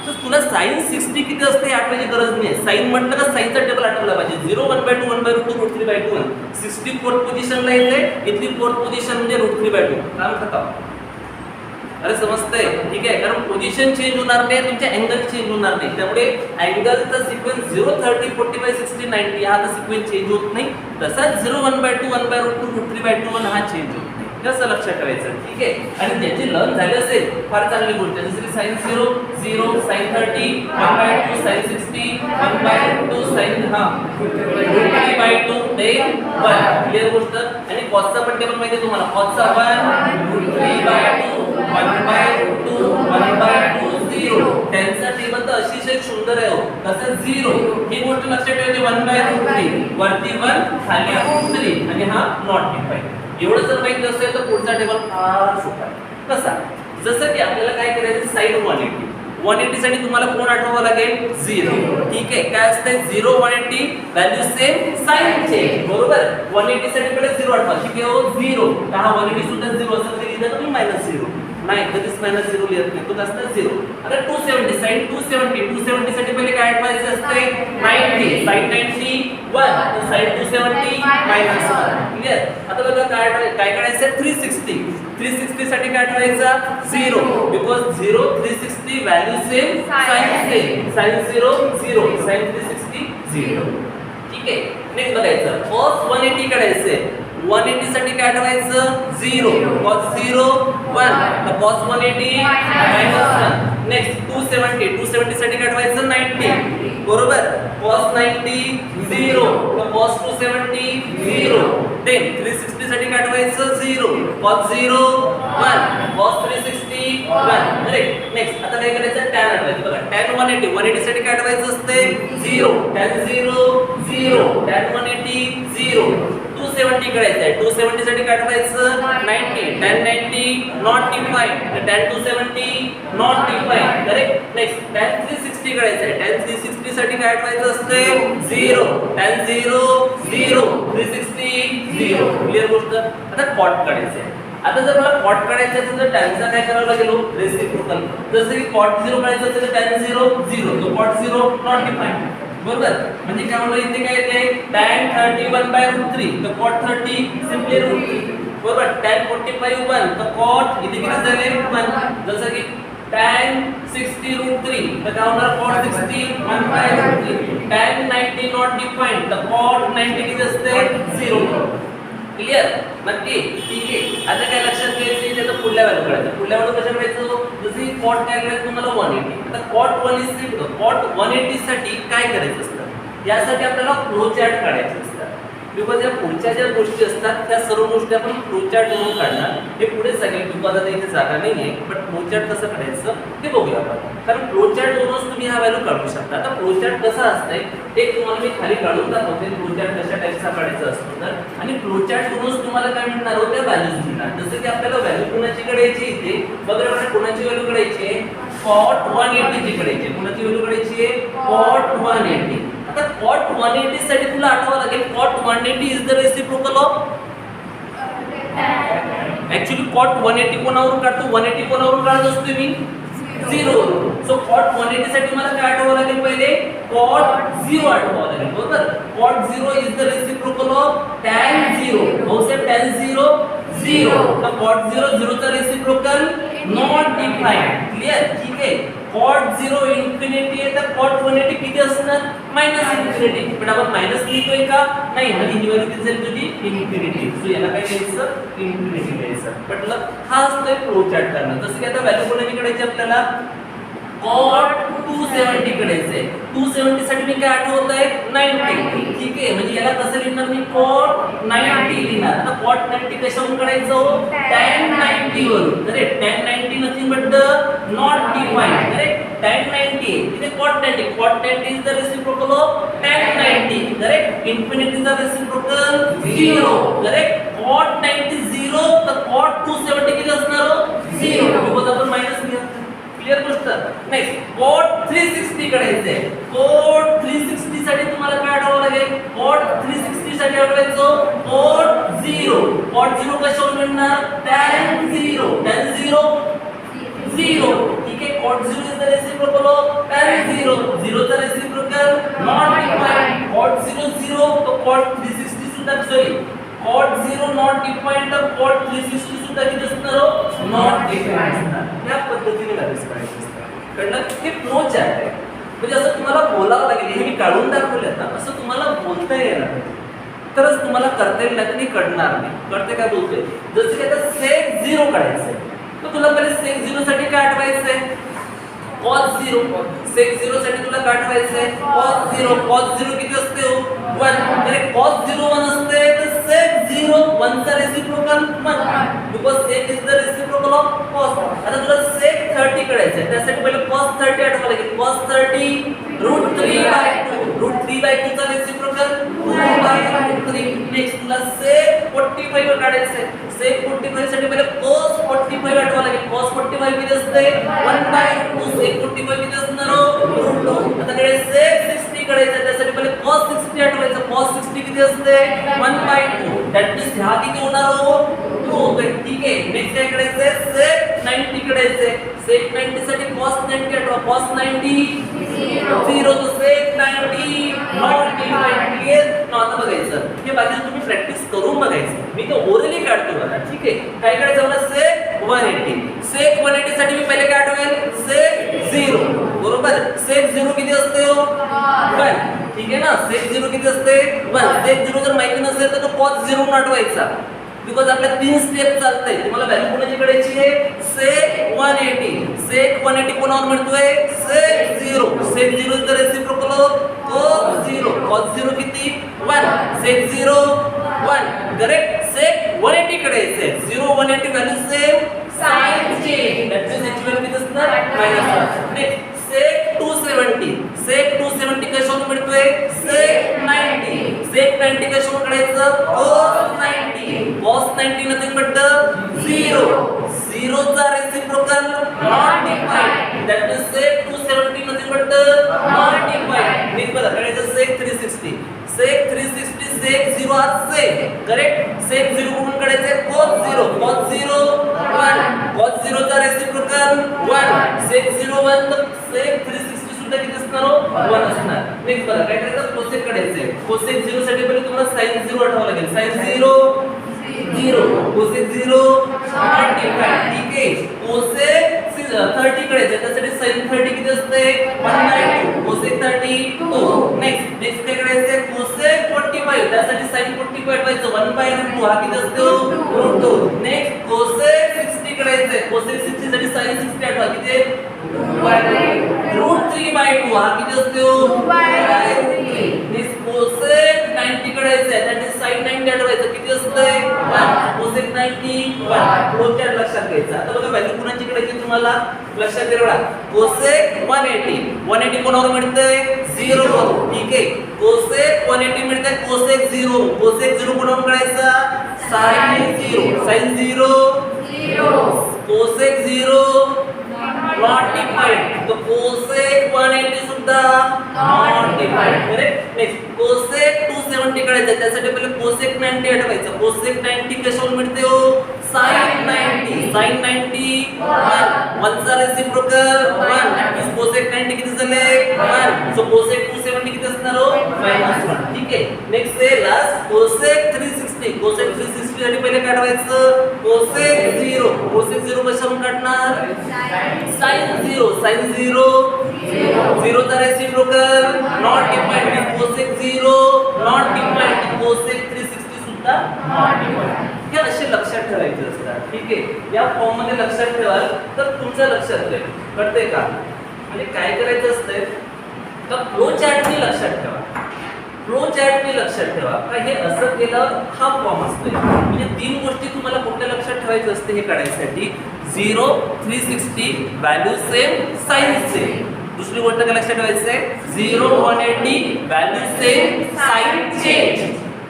तर तुला साइन 60 किती असते आठवायची गरज नाही. साइन म्हटलं का साइनचा टेबल आठवला पाहिजे. 0 1/2 1/√2 √3/2 60 4th पोझिशनला येते. इथली 4th पोझिशन म्हणजे √3/2 काम खतम. अरे समजतंय. ठीक आहे. कारण पोझिशन चेंज होणार नाही तुमच्या अँगल चेंज होणार नाही. त्यामुळे अँगलचा सिक्वेन्स 0 30 45 60 90 हा तर सिक्वेन्स चेंज होत नाही. तसाच 0 1/2 1/√2 √3/2 हा चेंज होत नाही. कसं लक्षात ठेवायचं. ठीक आहे. आणि ज्याची लर्न झाली असेल फार चांगली गोष्ट जसं की साइन 0 0 साइन 30 1/2 साइन 60 1/2 साइन √3/2 ते 1 क्लिअर गोष्ट. आणि कॉसचा पण टेबल माहिती आहे तुम्हाला. कॉसचा 1 √3/2 1/2 1/2 0. त्यांचा टेबल तर अतिशय सुंदर आहे. कसं 0 ही गोष्ट लक्षात ठेवायची 1/√3 वरती 1 खाली 3 आणि हा नॉट डिफाईन. एवढं जर माहिती असेल तर पुढचा टेबल फार सोपा आहे. कसा जसं की आपल्याला काय करायचं साइन 180 साठी तुम्हाला कोण आठवावं लागेल 0. ठीक आहे. काय असते 0 180 व्हॅल्यू सेम साइन चेंज बरोबर. 180 साठी पहिले 0 आठवा. ठीक आहे. 0 का हा 180 सुद्धा 0 असेल तर लिहिलं तुम्ही -0 नाही कधीच -0 लिहत नाही. तो असतं 0. आता 270 साइन 270 साठी पहिले काय आठवायचं असते 90 साइन 90 1 तर साइन 270 -1 क्लिअर. आता बघा काय करायचं 360 साठी काय आठवायचा 0 because 0 360 value same sine 0 0 sine 360 0. ठीक आहे. नेक्स्ट बघायचं cos 180 काढायचं. 180 साठी काय आठवायचं 0 cos 0 1 तर cos 180 -1. नेक्स्ट 270 साठी काय आठवायचं 90 बरोबर. cos 90 0 तर cos 270 0. देन 360 साठी काय आठवायचं 0 cos 0 1 cos 360 1. करेक्ट. नेक्स्ट आता काय करायचं tan आठवायचं. बघा tan 180 साठी काय आठवायचं असते 0 tan 0 0 tan 180 0. 270 काढायचं आहे. 270 साठी काय करायचं 90 tan 90 not defined तर tan 270 not defined correct. Next tan 360 काढायचं आहे. tan 360 साठी काय करायचं असते 0 tan 0 0 360 0 क्लिअर गोष्ट. आता कॉट काढायचं आहे. आता जर मला कॉट काढायचं असेल तर टॅनचा काय करावं लागेल रेसिप्रोकल. जसं की कॉट 0 काढायचं असेल तर tan 0 0 तो कॉट 0 नॉट डिफाइंड बरोबर. म्हणजे काय म्हणलं इथे काय येते tan 31/√3 तर cot 30 सिम्पली √3 बरोबर. tan 45 1 तर cot इथे किती झाले 1. जसं की tan 60√3 तर काय होणार cot 60 1/√3. tan 90 नॉट डिफाइंड तर cot 90 किती असते 0. क्लिअर नक्की ठीक आहे. आता काय लक्षात घ्यायचं त्याचं पुढल्या व्हॅल्यू काढायचं. पुढल्या व्हॅल्यू कशा काढायचं जसं की cot काय करायचं तुम्हाला 180. आता cot 180 cot 180 साठी काय करायचं असतं यासाठी आपल्याला फ्लो चार्ट काढायचे असतात. बिकॉज या पुढच्या ज्या गोष्टी असतात त्या सर्व गोष्टी आपण फ्लो चार्ट म्हणून काढणार. हे पुढे सगळे बिकॉज आता इथे जागा नाही आहे बट फ्लो चार्ट कसं काढायचं ते बघूया आपण. कारण फ्लो चार्ट वरूनच तुम्ही हा व्हॅल्यू काढू शकता. आता फ्लो चार्ट कसा असतंय एक तुम्हाला मी खाली काढून दाखवते फ्लो चार्ट कशा टाईपचा काढायचा असतो तर. आणि फ्लो चार्ट वरूनच तुम्हाला काय मिळणार होत्या व्हॅल्यूज मिळणार. जसं की आपल्याला व्हॅल्यू कोणाची काढायची इथे बघा कोणाची व्हॅल्यू काढायची आहे cot 180 ची काढायची. कोणाची व्हॅल्यू काढायची आहे cot 180. आता cot 180 साठी तुला आठवावं लागेल cot 180 is the reciprocal of actually cot 180 कोणावरून काढतो 180 कोणावरून काढत असतो मी 0. सो cot 180 साठी मला काय आठवावं लागेल पहिले cot 0 आठवावं लागेल बरोबर. cot 0 is the reciprocal of tan 0. हो साहेब tan 0 0 तर cot 0 0 चा रेसिप्रोकल नॉट डिफाइंड. क्लिअर ठीक आहे. cot 0 इन्फिनिटी आहे तर cot 180 किती असणार मायनस इन्फिनिटी. पण आपण मायनस लिहितोय का नाही म्हणजे ही व्हॅल्यू किती झाली तुझी इन्फिनिटी. सो याला काय लिहायचं इन्फिनिटी लिहायचं. म्हटलं हा असतोय फ्लो चार्ट करणं. जसं की आता व्हॅल्यू कोणाची काढायची आपल्याला cot 270 काढायचंय. 270 साठी मी काय आठवत आहे 90 ठीक आहे. म्हणजे याला कसं लिहिणार मी cot 90 लिहिणार. आता cot 90 कशावरून काढायचं tan 90 वरून correct. tan 90 nothing but the not defined correct. tan 90 इथे cot 90 is the reciprocal of tan 90 correct. Infinity चा रेसिप्रोकल 0 करेक्ट. cot 90 0 तर cot 270 किती असणार 0 बिकॉज आपण मायनस लिहितो. क्लिअर गोष्ट. नेक्स्ट cot 360 काढायचे. cot 360 साठी तुम्हाला काय आठवावं लागेल cot 360 साठी आठवायचं cot 0. cot 0 कशावरून मिळणार tan 0 tan 0 0 ठीक आहे. cot 0 is the reciprocal of tan 0 0 चा रेसिप्रोकल नॉट डिफाइंड. cot 0 0 तो cot 360 सुद्धा सॉरी cot 0 नॉट डिफाइंड तर cot 360 सुद्धा किती असणार नॉट डिफाइंड असणार. या पद्धतीने व्हॅल्यूज काढायचे असतात. कळलं हे फ्लो चार्ट आहे. म्हणजे असं तुम्हाला बोलावं लागेल हे मी काढून दाखवले ना असं तुम्हाला बोलता येणार नाही तरच तुम्हाला करता येईल नाही कळणार नाही. कळते काय बोलतोय जसं की आता sec 0 काढायचंय तर तुला पहिले sec 0 साठी काय आठवायचंय cos 0. sec 0 साठी तुला काय आठवायचंय cos 0. cos 0 किती असते 1 तर cos 0 1 असते तर sec 0 1 चा reciprocal 1 because sec is the reciprocal of cos. आता तुला sec 30 काढायचंय त्यासाठी पहिले cos 30 आठवावं लागेल. cos 30 √3/2 √3/2 चा रेसिप्रोकल 2/√3. नेक्स्ट तुला sec 45 काढायचंय. sec 45 साठी पहिले cos 45 आठवावं लागेल. cos 45 किती असते 1/2. sec 45 किती असणार √2. आता कडे sec 60 काढायचं त्यासाठी पहिले cos 60 आठवायचं. cos 60 किती असते 1/2. दॅट मीन्स हा किती होणार 2. ठीक आहे. नेक्स्ट काय करायचंय sec 90 काढायचंय. sec 90 साठी cos 90 आठवा. cos 90 0 तो sec 90 नॉट डिफाइंड. क्लिअर. आता बघायचं हे बाकी तुम्ही प्रॅक्टिस करून बघायचं. मी तो ओरली काढतो बघा ठीक आहे. काय करायचं मला sec 180. sec 180 साठी मी पहिले काय आठवेल sec 0 बरोबर. sec 0 किती असते 1 ठीक आहे ना. sec 0 किती असते 1. sec 0 जर माहिती नसेल तर तो cos 0 आठवायचा बिकॉज आपल्या 3 स्टेप चालतंय. तुम्हाला व्हॅल्यू कोणाची काढायची आहे sec 180. sec 180 कोणावर मिळतोय sec 0. sec 0 is the reciprocal of cos 0. cos 0 किती 1. sec 0 1 correct. sec 180 काढायचंय. 0 180 value same sign change that means याची व्हॅल्यू किती असणार -1. Next sec 270. sec 270 कशावरून मिळतोय sec 90. sec 90 कशावरून काढायचं cos झिरोचा reciprocal not defined. That means sec 270 nothing but not defined. नीट बघा करायचं सेक 360. सेक 360 सेक 0 आर सेक. करेक्ट. सेक 0 कुठून काढायचे? cos 0. cos 0 1. cos 0 चा रेसिप्रोकल 1. सेक 0 1 तर सेक 360 सुद्धा किती असणार हो? 1 असणार. नेक्स्ट बघा काय करायचं? कोसेक काढायचे. कोसेक 0 साठी पहिले तुम्हाला sin 0 आठवावं लागेल. sin 0 0. Cosec 0 not defined. ठीक आहे. कोसेक 30 काढायचे. त्यासाठी sin 30 किती असते? 1/2. कोसेक 30 2. नेक्स्ट काय करायचे? कोसेक 45. त्यासाठी sin 45 आठवायचं. 1/2 हा किती असतो? √2. नेक्स्ट कोसेक 60 काढायचे. कोसेक 60 साठी sin 60 आठवा किती? √3/2 हा किती असतो? 2/3. नेक्स्ट कोसेक 90 काढायचं आहे. त्यासाठी sin 90 आठवायचं किती असतंय? 1. कोसेक 90 1. फ्लोचार्ट लक्षात घ्यायचा. आता बघा व्हॅल्यू कुणाची काढायची तुम्हाला लक्षात ठेवा. कोसेक 180 कोणावर मिळतंय? 0 वरून. ठीक आहे. कोसेक 180 मिळतंय कोसेक 0. कोसेक 0 कोणावर काढायचा? sin 0. sin 0 cosec 0 not defined. तो कोसेक 180 सुद्धा not defined. Correct. Next cosec 270 काढायचं. त्यासाठी पहिले कोसेक 90 आठवायचं. कोसेक 90 कशावर मिळते हो? sin 90. sin 90 1 चा रेसिप्रोकल 1. कोसेक 90 किती झाले? 1. सो कोसेक 270 किती असणार हो? -1. ठीक आहे. नेक्स्ट आहे लास्ट कोसेक 360. कोसेक 360 साठी पहिले काढवायचं कोसेक 0. कोसेक 0 कशावरून काढणार? sin 0. sin 0 0 चा reciprocal not defined. Cosec 0 not defined. Cosec 360 सुद्धा नॉट डिफाइंड. हे असे लक्षात ठेवायचे असतात. ठीक आहे. या फॉर्म मध्ये लक्षात ठेवाल तर तुमच्या लक्षात राहील. कळतंय का? म्हणजे काय करायचं असतंय तर फ्लो चार्टनी लक्षात ठेवा. फ्लो चार्टनी लक्षात ठेवा का हे असं केलं हा फॉर्म असतोय. म्हणजे 3 गोष्टी तुम्हाला कुठल्या लक्षात ठेवायचं असते हे काढायसाठी? 0 360 व्हॅल्यू सेम साइन सेम. दुसरी गोष्ट काय लक्षात ठेवायचं आहे? 0 180 value same sign change.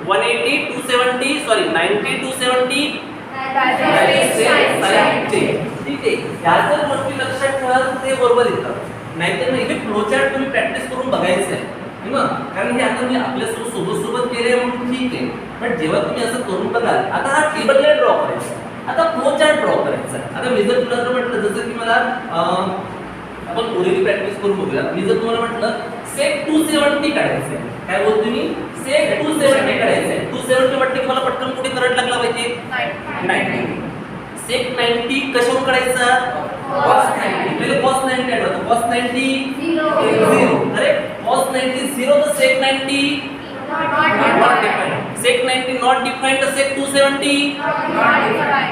180 270 sorry 90 270 value same sign change. ठीक आहे. ह्या जर गोष्टी लक्षात ठेवा ते बरोबर येतात. नाहीतर हे फ्लो चार्ट तुम्ही प्रॅक्टिस करून बघायचं आहे ना. कारण हे आता मी आपल्या सोबत केले म्हणून ठीक आहे. पण जेव्हा तुम्ही असं करून बघाल आता हा टेबल नाही ड्रॉ करायचा. आता फ्लो चार्ट ड्रॉ करायचा. आता मी जर तुला म्हटलं जसं की मला आपण ओरिजिनल प्रॅक्टिस करून बघूया. मी जर तुम्हाला म्हटलं सेक 270 काढायचं आहे. काय बोलतो मी? सेक 270 काढायचं आहे. 270 म्हटलं की मला पटकन कुठे करंट लागला पाहिजे? 90. सेक 90 कशावरून काढायचा? cos 90. पहिले cos 90 आठवतं. cos 90 0. करेक्ट. cos 90 0 तर sec 90 not defined. Sec 90 not defined तर सेक 270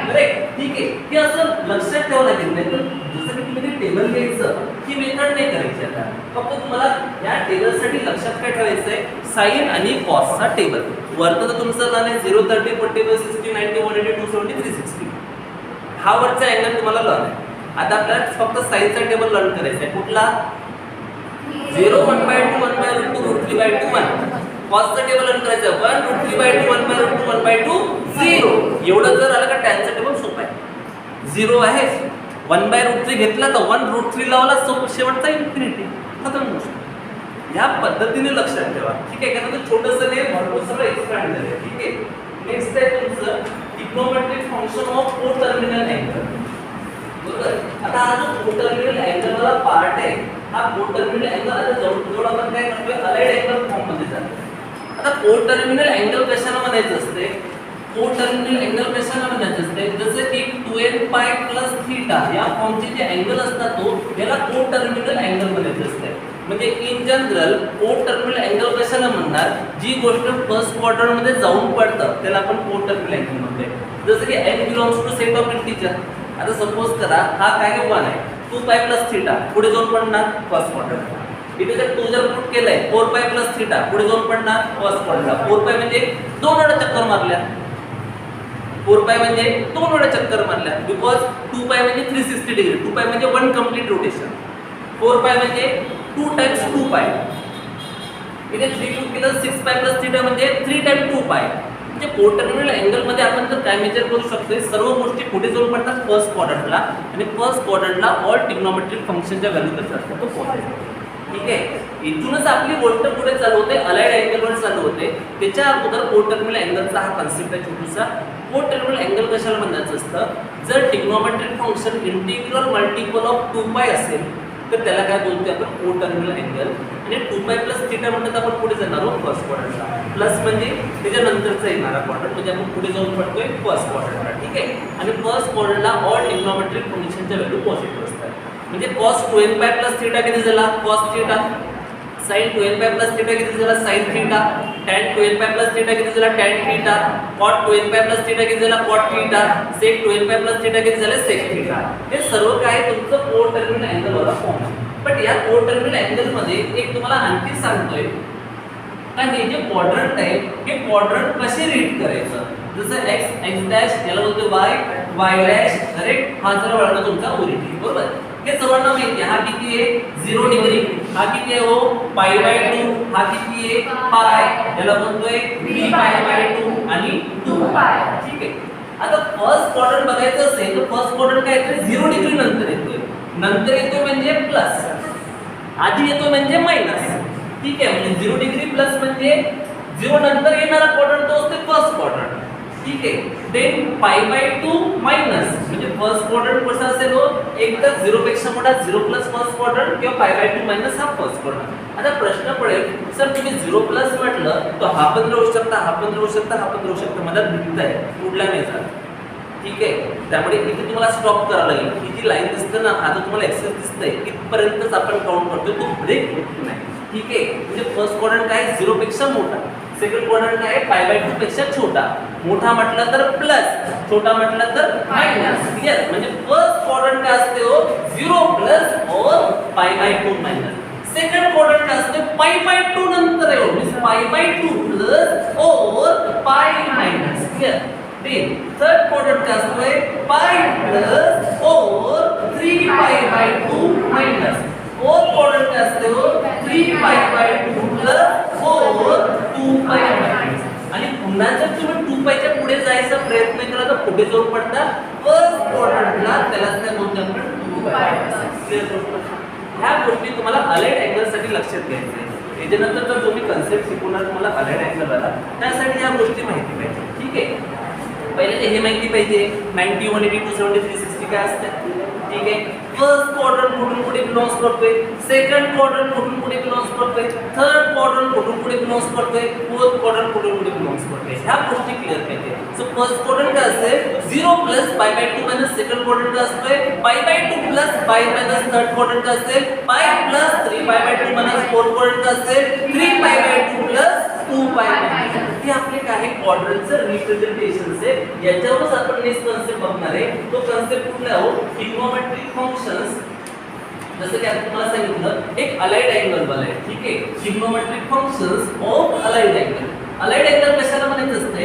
करेक्ट. ठीक आहे. हे असं लक्षात ठेवावं लागेल. नाही तर जसं की तुम्ही टेबल घ्यायचं ही मेथड नाही करायची. आता फक्त तुम्हाला या टेबलसाठी लक्षात काय ठेवायचं आहे? साइन आणि कॉसचा टेबल. वरतं तर तुमचं लर्न 0 30 45 60 90 180 270 360. हा वरचा अँगल तुम्हाला लर्न आहे. आता आपल्याला फक्त साइनचा टेबल लर्न करायचा आहे. कुठला? 0 1/2 1/√2 √3/2 1. कॉसचा टेबल लर्न करायचा आहे. 1 √3/2 1/√2 1/2 0. एवढं जर आलं का टॅनचा टेबल सोपं आहे. 0 आहे 1/√3 घेतला तर 1√3 लावला शेवटचा इन्फिनिटी. खतम गोष्ट. ह्या पद्धतीने लक्षात ठेवा. ठीक आहे. कारण छोटंसं नाही भरपूर सगळं एक्सपॅन्ड झालं. ठीक आहे. नेक्स्ट आहे तुमचं trigonometric function of coterminal angle. बरोबर. आता हा जो कोटर्मिनल अँगल वाला पार्ट आहे हा कोटर्मिनल अँगल आता जवळ आपण काय करतोय अलाइड अँगल फॉर्म मध्ये जातो. आता कोटर्मिनल अँगल कशाला म्हणायचं असते? कोटर्मिनल अँगल कशाला म्हणायचं असते? जसं की 2n पाय प्लस थीटा या फॉर्मचे जे अँगल असतात तो याला कोटर्मिनल अँगल म्हणायचं असते. म्हणजे इन जनरल कोटर्मिनल अँगल कशाला म्हणणार? जी गोष्ट फर्स्ट क्वाड्रंट मध्ये जाऊन पडतं त्याला आपण कोटर्मिनल अँगल म्हणतोय. जसं की n belongs to set of integer. आता सपोज करा हा काय 1 आहे 2 पाय प्लस थीटा पुढे जाऊन पडणार फर्स्ट क्वाड्रंट. इथे जर 2 जर पुट केलंय 4 पाय प्लस थीटा पुढे जाऊन पडणार फर्स्ट क्वाड्रंट. 4 पाय म्हणजे 2 वेळा चक्कर मारल्या. 4 पाय म्हणजे 2 वेळा चक्कर मारल्या. बिकॉज 2 पाय म्हणजे 360 डिग्री. 2 पाय म्हणजे 1 कंप्लीट रोटेशन. 4 पाय म्हणजे 2 टाइम्स 2 पाय. इथे 3 पुट केलं 6 पाय प्लस थीटा म्हणजे 3 टाइम्स 2 पाय. म्हणजे कोटर्मिनल अँगलमध्ये आपण तर काय मेजर करू शकतो, सर्व गोष्टी कुठे जाऊन पडतात, फर्स्ट क्वाड्रंटला, आणि फर्स्ट क्वाड्रंटला ऑल ट्रिग्नोमेट्रिक फंक्शनच्या व्हॅल्यू कशा असतात तो पॉझिटिव्ह. ठीक आहे, इथूनच आपली गोष्ट पुढे चालू होते, अलाइड अँगलवर चालू होते. त्याच्या अगोदर कोटर्मिनल अँगलचा हा कन्सेप्ट आहे छोटूसा. कोटर्मिनल अँगल कशाला म्हणायचं असतं, जर trigonometric function integral multiple of 2π असेल तर त्याला काय बोलतोय आपण, कोटर्मिनल अँगल. आणि 2π प्लस थिटा म्हणतात आपण पुढे जाणार आहोत फर्स्ट क्वाड्रंटला. प्लस म्हणजे त्याच्यानंतरचा येणारा क्वाड्रंट, म्हणजे आपण पुढे जाऊन पडतोय फर्स्ट क्वाड्रंटला. ठीक आहे, आणि फर्स्ट क्वाड्रंटला ऑल ट्रिग्नोमेट्रिक फंक्शनच्या व्हॅल्यू पॉझिटिव्ह असतात. म्हणजे cos 2nπ प्लस थिटा किती झाला, cos theta. sin 2nπ plus theta किती झाला, sin theta. tan 2nπ plus theta किती झाला, tan theta. cot 2nπ plus theta किती झाला, cot theta. sec 2nπ plus theta किती झाला, sec थिटा. हे सर्व काय तुमचं कोटर्मिनल अँगल वाला फॉर्म आहे. पण या कोटर्मिनल अँगल मध्ये एक तुम्हाला आणखी सांगतोय का, हे जे क्वाड्रंट आहे हे क्वाड्रंट कसे रीड करायचं. जसं x डॅश याला बोलतो y डॅश. करेक्ट, हा जर वळण तुमचा ओरिजिन. बरोबर, हे सर्वांना माहिती आहे. हा किती आहे, 0 डिग्री. हा किती आहे हो, π/2. हा किती आहे, पाय. याला म्हणतोय 3π/2 आणि 2π. ठीक आहे, आता फर्स्ट क्वाड्रंट बघायचं असेल तर फर्स्ट क्वाड्रंट काय येतोय, 0 डिग्री नंतर येतोय. नंतर येतोय म्हणजे प्लस, आधी येतो म्हणजे मायनस. ठीक आहे, म्हणजे 0 डिग्री प्लस म्हणजे 0 नंतर येणारा क्वाड्रंट तो असतो फर्स्ट क्वाड्रंट. ठीक आहे, देन π/2 मायनस म्हणजे फर्स्ट क्वाड्रंट कसा असेल हो, एक तर 0 पेक्षा मोठा 0 प्लस फर्स्ट क्वाड्रंट किंवा π/2 मायनस हा फर्स्ट क्वाड्रंट. आता प्रश्न पडेल, सर तुम्ही 0 प्लस म्हटलं तर हा पण राहू शकता, हा पण राहू शकता, हा पण राहू शकता, मला भिंत आहे, कुठला नाही जात. ठीक आहे, त्यामुळे इथे तुम्हाला स्टॉप करावं लागेल. ही जी लाईन दिसते ना, आता तुम्हाला एक्सेस दिसतंय, इथपर्यंतच आपण काउंट करतोय, तो ब्रेक होत नाही. ठीक आहे, म्हणजे फर्स्ट क्वाड्रंट काय 0 पेक्षा मोठा, सेकंड क्वाड्रंट काय π/2 पेक्षा छोटा. मोठा म्हटला तर प्लस, छोटा म्हटला तर मायनस. क्लियर, म्हणजे फर्स्ट क्वाड्रंट काय असते हो, 0 प्लस और π/2 मायनस. सेकंड क्वाड्रंट काय असते, π/2 नंतर आहे, म्हणजे π/2 प्लस और π मायनस. क्लियर. थर्ड क्वाड्रंट काय असतोय, π प्लस और 3π/2 मायनस. फोर्थ क्वाड्रंट काय असते हो, 3π/2 प्लस और 2π मायनस. आणि पुन्हा जर तुम्ही 2π च्या पुढे जायचा प्रयत्न केला तर पुढे जाऊन पडता फर्स्ट क्वाड्रंटला, त्यालाच काय बोलतो आपण, 2π. ह्या गोष्टी तुम्हाला अलाइड अँगल साठी लक्षात घ्यायचं आहे. याच्यानंतर जर तुम्ही कन्सेप्ट शिकवणार तुम्हाला अलाइड अँगल आला, त्यासाठी ह्या गोष्टी माहिती पाहिजे. ठीक आहे, पहिले ते हे माहिती पाहिजे 90 180 270 360 काय असते. ठीक आहे, फर्स्ट क्वाड्रंट कुठून कुठे बिलॉंग्स करतोय, सेकंड क्वाड्रंट कुठून कुठे बिलॉंग्स करतोय, थर्ड क्वाड्रंट कुठून कुठे बिलॉंग्स करतोय, फोर्थ क्वाड्रंट कुठून कुठे बिलॉंग्स करतोय, ह्या गोष्टी क्लिअर पाहिजे. सो फर्स्ट क्वाड्रंट काय असेल, 0 प्लस π/2 मायनस सेकंड क्वाड्रंट काय असतोय, π/2 प्लस π मायनस थर्ड क्वाड्रंट काय असेल, π प्लस 3π/2 मायनस फोर्थ क्वाड्रंट काय असेल, 3π/2 प्लस 2π मायनस. हे आपले काय क्वाड्रंटचं रिप्रेझेंटेशन आहे. याच्यावरच आपण नेक्स्ट कन्सेप्ट बघणार आहे. तो कन्सेप्ट कुठला आहे हो, ट्रिग्नोमेट्रिक फंक्शन्स. जसं की आता तुम्हाला सांगितलं एक अलाइड अँगल वाला आहे. ठीक आहे, trigonometric functions of allied angle. Allied angle कशाला म्हणायचं असते,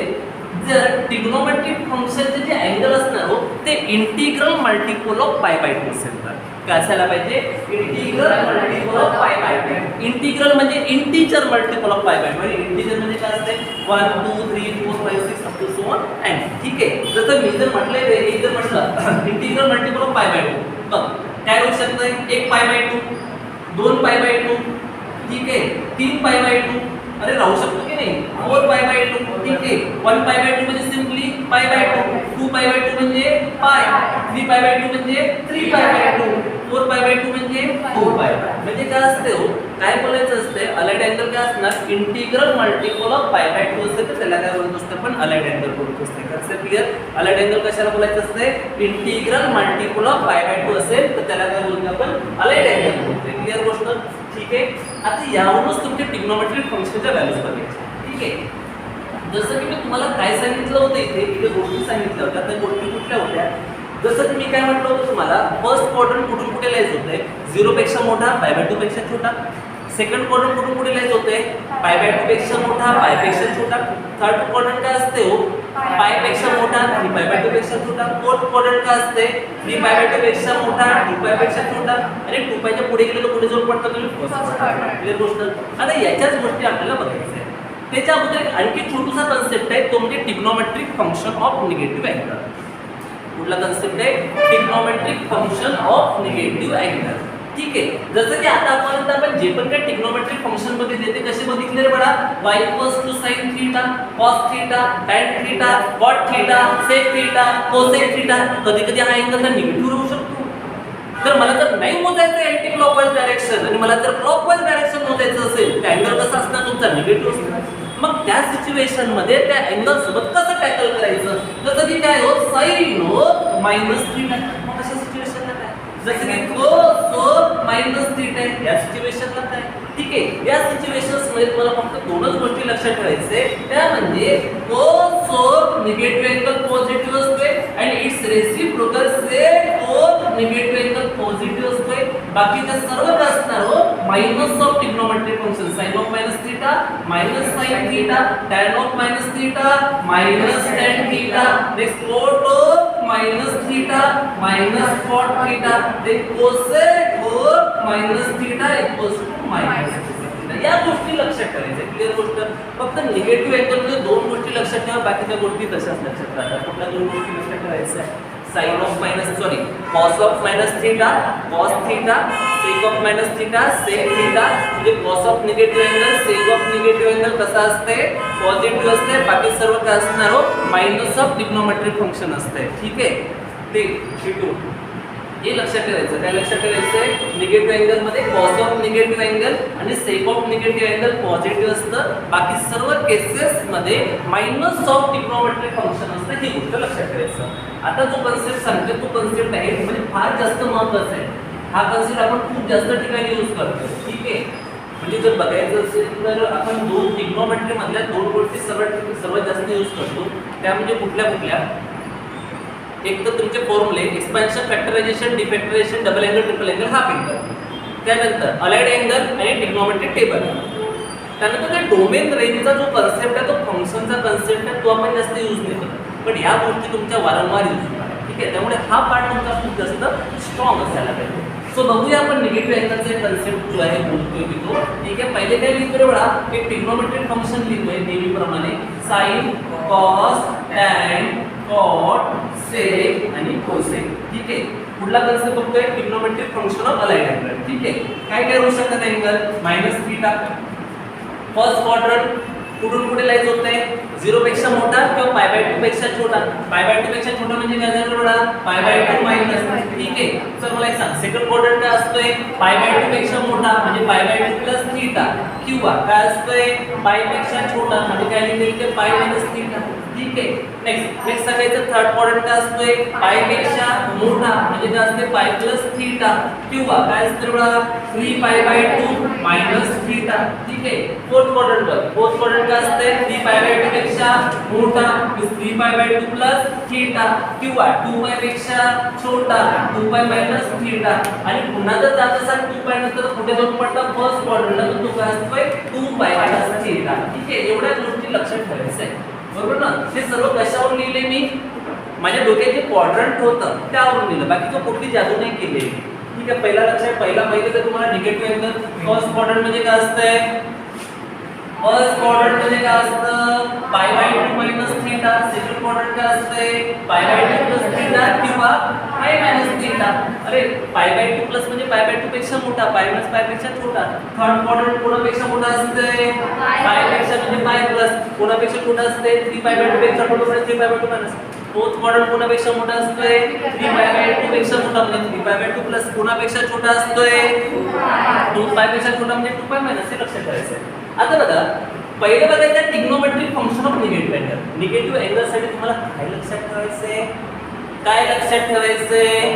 जर ट्रिग्नोमेट्रिक फंक्शनचे जे अँगल असणार हो ते इंटिग्रल मल्टिपल ऑफ π/2 असेल तर काय असायला पाहिजे, इंटिग्रल मल्टिपल ऑफ π/2. इंटिग्रल म्हणजे इंटिजर मल्टिपल ऑफ π/2. म्हणजे इंटिजर म्हणजे काय असते, 1 2 3 4 5 6 up to so on and. ठीक आहे, जसं मी जर म्हटलंय हे जर म्हटलं इंटिग्रल मल्टिपल ऑफ π/2, बघ काय होऊ शकतं, 1 π/2, 2 π/2. ठीक आहे, 3 π/2. अरे राहू शकतो की नाही, 4 π/2. ठीक आहे, 1 π/2 म्हणजे सिंपली π/2, 2 π/2 म्हणजे पाय, 3 π/2 म्हणजे 3π/2, 4 π/2 म्हणजे 2π. म्हणजे काय असते हो, काय बोलायचं असते, अलाइड अँगल काय असणार, इंटिग्रल मल्टिपल ऑफ π/2 असते तर त्याला काय बोलत असते, पण अलाइड अँगल बोलत असते. Concept clear. अलाइड अँगल कशाला बोलायचं असते, इंटिग्रल मल्टिपल ऑफ π/2 असेल तर त्याला काय बोलतो आपण, अलाइड अँगल बोलतो. क्लिअर गोष्ट. ठीक आहे, आता यावरूनच तुमचे ट्रिग्नोमेट्रिक फंक्शनच्या व्हॅल्यूज बघायचे. ठीक आहे, जसं की मी तुम्हाला काय सांगितलं होतं, इथे गोष्टी सांगितल्या होत्या, त्या गोष्टी कुठल्या होत्या, जसं की मी काय म्हटलं होतं तुम्हाला, फर्स्ट क्वाड्रंट कुठून कुठे लायचं होतंय, 0 पेक्षा मोठा π/2 पेक्षा छोटा. सेकंड क्वाड्रंट कुठून कुठे लायचं होतंय, π/2 पेक्षा मोठा π पेक्षा छोटा. थर्ड क्वाड्रंट काय असते हो, π पेक्षा मोठा 3π/2 पेक्षा छोटा. फोर्थ क्वाड्रंट काय असते, 3π/2 पेक्षा मोठा 2π पेक्षा छोटा. आणि 2πच्या पुढे गेलं तर पुढे जाऊन पडतं तुम्ही फर्स्ट क्वाड्रंट. क्लिअर गोष्ट. आता याच्याच गोष्टी आपल्याला बघायच्या आहेत. त्याच्या अगोदर एक आणखी छोटूसा कन्सेप्ट आहे, तो म्हणजे trigonometric function of negative angle. कुठला कन्सेप्ट आहे? Trigonometric function of negative angle. ठीक आहे. जसं की आतापर्यंत आपण जे पण काही ट्रिग्नोमेट्रिक फंक्शन बघितले ते कसे बघितले रे बडा? y sin theta, cos theta, tan theta, cot theta, sec theta, cosec theta. कधी कधी हा अँगल निगेटिव्ह राहू शकतो. तर मला जर नाही मोजायचं अँटी क्लॉकवाईज डायरेक्शन आणि मला जर क्लॉकवाईज डायरेक्शन मोजायचं असेल तर अँगल कसा असणार तुमचा? निगेटिव्ह असणार. मग त्या सिच्युएशन मध्ये त्या अँगल सोबत कसं टॅकल करायचं? जसं की काय हो sin मायनस थीटा. मग अशा सिच्युएशनला काय? जसं की cos मायनस थीटा या सिच्युएशनला काय? ठीक आहे. या सिच्युएशन्स मध्ये तुम्हाला फक्त दोनच गोष्टी लक्षात ठेवायचे, त्या म्हणजे cos निगेटिव्ह अँगल पॉझिटिव्ह असते आणि it's reciprocal sec negative angle positive असते. बाकीच्या सर्व काय असणार हो? Minus of trigonometric function sin of minus theta minus sin theta, tan of minus theta minus tan theta, next cot of minus theta minus cot theta, then cosec minus theta equals to minus theta. या गोष्टी लक्षात ठेवायच्या. Clear गोष्ट? फक्त negative angle मध्ये दोन गोष्टी लक्षात ठेवा, बाकीच्या गोष्टी तशाच लक्षात राहतात. कुठल्या दोन गोष्टी लक्षात ठेवायच्या? sin of minus cos of minus theta cos theta, sec of minus theta sec theta. म्हणजे cos of negative angle sec of negative angle कसा असते? पॉझिटिव्ह असते. बाकी सर्व काय असणार हो? मायनस ऑफ ट्रिग्नोमेट्रिक फंक्शन असते. ठीक आहे. ते शिकू. हे लक्षात ठेवायचं. काय लक्षात ठेवायचं? निगेटिव्ह अँगल मध्ये cos ऑफ निगेटिव्ह अँगल आणि sec of negative angle positive असतं. बाकी सर्व केसेस मध्ये मायनस ऑफ ट्रिग्नोमेट्रिक फंक्शन असतं. ही गोष्ट लक्षात ठेवायचं. आता जो कन्सेप्ट सांगतो तो कन्सेप्ट आहे म्हणजे फार जास्त महत्त्वाचा आहे. हा कन्सेप्ट आपण खूप जास्त ठिकाणी यूज करतो. ठीक आहे. म्हणजे जर बघायचं असेल तर आपण दोन ट्रिग्नोमेट्री मधल्या दोन गोष्टी सर्वात जास्त यूज करतो. त्या म्हणजे कुठल्या? एक तर तुमचे फॉर्म्युले expansion, factorisation, defactorisation, double angle, triple angle, half angle. त्यानंतर अलाइड अँगल आणि ट्रिग्नोमेट्रिक टेबल. त्यानंतर ते डोमेन रेंजचा जो कन्सेप्ट आहे तो फंक्शनचा कन्सेप्ट आहे, तो आपण जास्त यूज नाही करत. पण या गोष्टी तुमच्या वारंवार यूज होतात. ठीक आहे. त्यामुळे हा पार्ट तुमचा खूप जास्त स्ट्रॉंग असायला पाहिजे. सो बघूया आपण निगेटिव्ह अँगलचा कन्सेप्ट जो आहे बोलतोय की तो. ठीक आहे. पहिले काय लिहितोय बघा? एक ट्रिग्नोमेट्रिक फंक्शन लिहितोय नेहमीप्रमाणे sin, cos, tan, cot, sec आणि cosec. ठीक आहे. पुढला कन्सेप्ट बघतोय trigonometric function of allied angle. ठीक आहे. काय काय होऊ शकतात angle? Minus theta. First quadrant कुठून कुठे लाईज होत आहे? 0 पेक्षा मोठा किंवा π/2 पेक्षा छोटा. π/2 पेक्षा छोटा म्हणजे काय झालं बघा? π/2 मायनस. ठीक आहे. तर मला एक सांग, सेकंड क्वाड्रंट काय असतोय? π/2 पेक्षा मोठा म्हणजे π/2 प्लस थीटा, किंवा काय असतोय? π पेक्षा छोटा म्हणजे काय लिहिलं ते π मायनस थीटा. ठीक आहे. नेक्स्ट सांगायचं थर्ड क्वाड्रंट काय असतोय? π पेक्षा मोठा म्हणजे काय असते? π प्लस थीटा, किंवा काय असते बघा? 3π/2 मायनस थीटा. ठीक आहे. फोर्थ क्वाड्रंट काय असते? 3π/2 पेक्षा मोठा 3π/2 प्लस थीटा, किंवा 2π पेक्षा छोटा 2π मायनस थीटा. आणि पुन्हा जर जात असाल 2π नंतर कुठे जाऊन पडतं? फर्स्ट क्वाड्रंटला तो काय असतोय? 2π मायनस थीटा. ठीक आहे. एवढ्या गोष्टी लक्षात ठेवायच्या आहे. बरोबर ना? हे सर्व कशावर लिहिले मी? माझ्या डोक्यात जे क्वाड्रंट होतं त्यावरून लिहिलं. बाकीचं कुठली जादू नाही केली. ठीक आहे. पहिला लक्षात पहिले तर तुम्हाला निगेटिव्ह अँगल फर्स्ट क्वाड्रंट म्हणजे काय असतंय? फर्स्ट क्वाड्रंट मध्ये काय असतं? π/2 मायनस थीटा. सेकंड क्वाड्रंट काय असतंय? π/2 प्लस थीटा किंवा π मायनस थीटा. अरे π/2 प्लस म्हणजे π/2 पेक्षा मोठा, π मायनस π पेक्षा छोटा. थर्ड क्वाड्रंट कोणापेक्षा मोठा असतंय? π पेक्षा म्हणजे π प्लस. कोणापेक्षा छोटा असते? 3π/2 पेक्षा छोटा म्हणजे 3π/2 मायनस. फोर्थ क्वाड्रंट कोणापेक्षा मोठा असतोय? 3π/2 पेक्षा मोठा म्हणजे 3π/2 प्लस. कोणापेक्षा छोटा असतोय? 2π पेक्षा छोटा म्हणजे 2π मायनस. हे लक्षात ठेवायचं. आता बघा, पहिले बघायचं trigonometric function of negative angle. Negative angle साठी तुम्हाला काय लक्षात ठेवायचंय? काय लक्षात ठेवायचंय?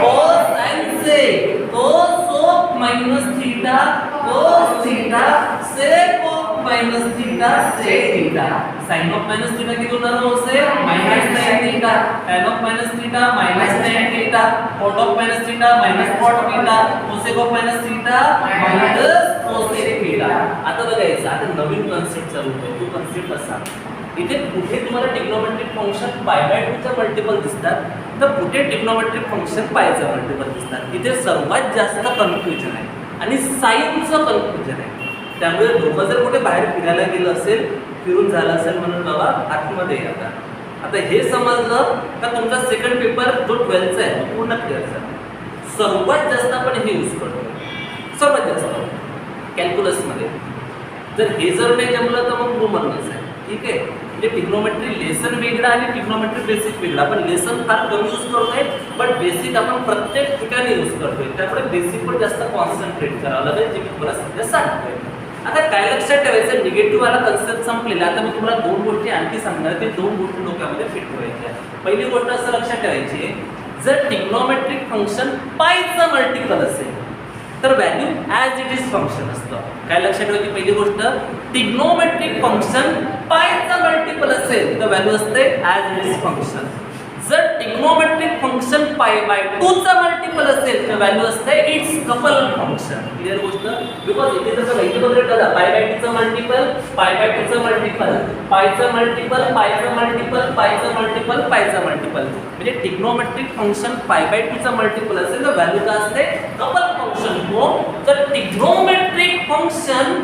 cos and sec. cos of minus theta cos theta, sec of minus theta sec theta. sin of minus theta किती होणार हो? Minus tan theta. tan of minus theta minus tan theta. cot of minus theta minus cot theta. cosec of minus theta minus cosec theta. आता बघायचं, आता नवीन concept चालू होतो. तो concept असा, इथे कुठे तुम्हाला ट्रिग्नोमेट्रिक फंक्शन π/2 चा मल्टिपल दिसतात, तर कुठे ट्रिग्नोमेट्रिक फंक्शन पायचा मल्टिपल दिसतात. इथे सर्वात जास्त कन्फ्युजन आहे आणि साइनचं कन्फ्युजन आहे. त्यामुळे दोघं जर कुठे बाहेर फिरायला गेलं असेल, फिरून झालं असेल म्हणून बाबा आतमध्ये या आता हे समजलं का तुमचा सेकंड पेपर जो 12th आहे तो पूर्ण क्लिअर झाला. सर्वात जास्त आपण हे यूज करतो, सर्वात जास्त कॅल्क्युलसमध्ये. जर हे जर नाही जमलं तर मग रूमर्नच आहे. ठीक आहे, म्हणजे ट्रिग्नोमेट्री लेसन वेगळा आणि ट्रिग्नोमेट्री बेसिक वेगळा. आपण लेसन फार कमी यूज करतोय, बट बेसिक आपण प्रत्येक ठिकाणी यूज करतोय. त्यामुळे बेसिकवर जास्त कॉन्सन्ट्रेट करावं लागेल, जे मी तुम्हाला सध्या सांगतोय. आता काय लक्षात ठेवायचं, निगेटिव्ह वाला कन्सेप्ट संपलेला. आता मी तुम्हाला दोन गोष्टी आणखी सांगणार, ते दोन गोष्टी डोक्यामध्ये फिट ठेवायच्या. पहिली गोष्ट असं लक्षात ठेवायची, जर ट्रिग्नोमेट्रिक फंक्शन पायचं मल्टिपल असेल तर value as it is function असतं. काय लक्षात ठेवायची पहिली गोष्ट, ट्रिग्नोमेट्रिक फंक्शन पायचं मल्टिपल असेल तर व्हॅल्यू असते ॲज इट इज फंक्शन. जर ट्रिग्नोमेट्रिक फंक्शन पाय बाय 2 चा मल्टिपल असेल तर व्हॅल्यू असते इट्स कपल फंक्शन. क्लिअर गोष्ट, बिकॉज इथे जसं माहिती वगैरे करा, पाय बाय 2 चा मल्टिपल, पाय बाय 2 चा मल्टिपल, पायचा मल्टिपल, पायचा मल्टिपल, पायचा मल्टिपल, पायचा मल्टिपल. म्हणजे ट्रिग्नोमेट्रिक फंक्शन पाय बाय 2 चा मल्टिपल असेल तर व्हॅल्यू काय असते कपल फंक्शन. हो, जर ट्रिग्नोमेट्रिक फंक्शन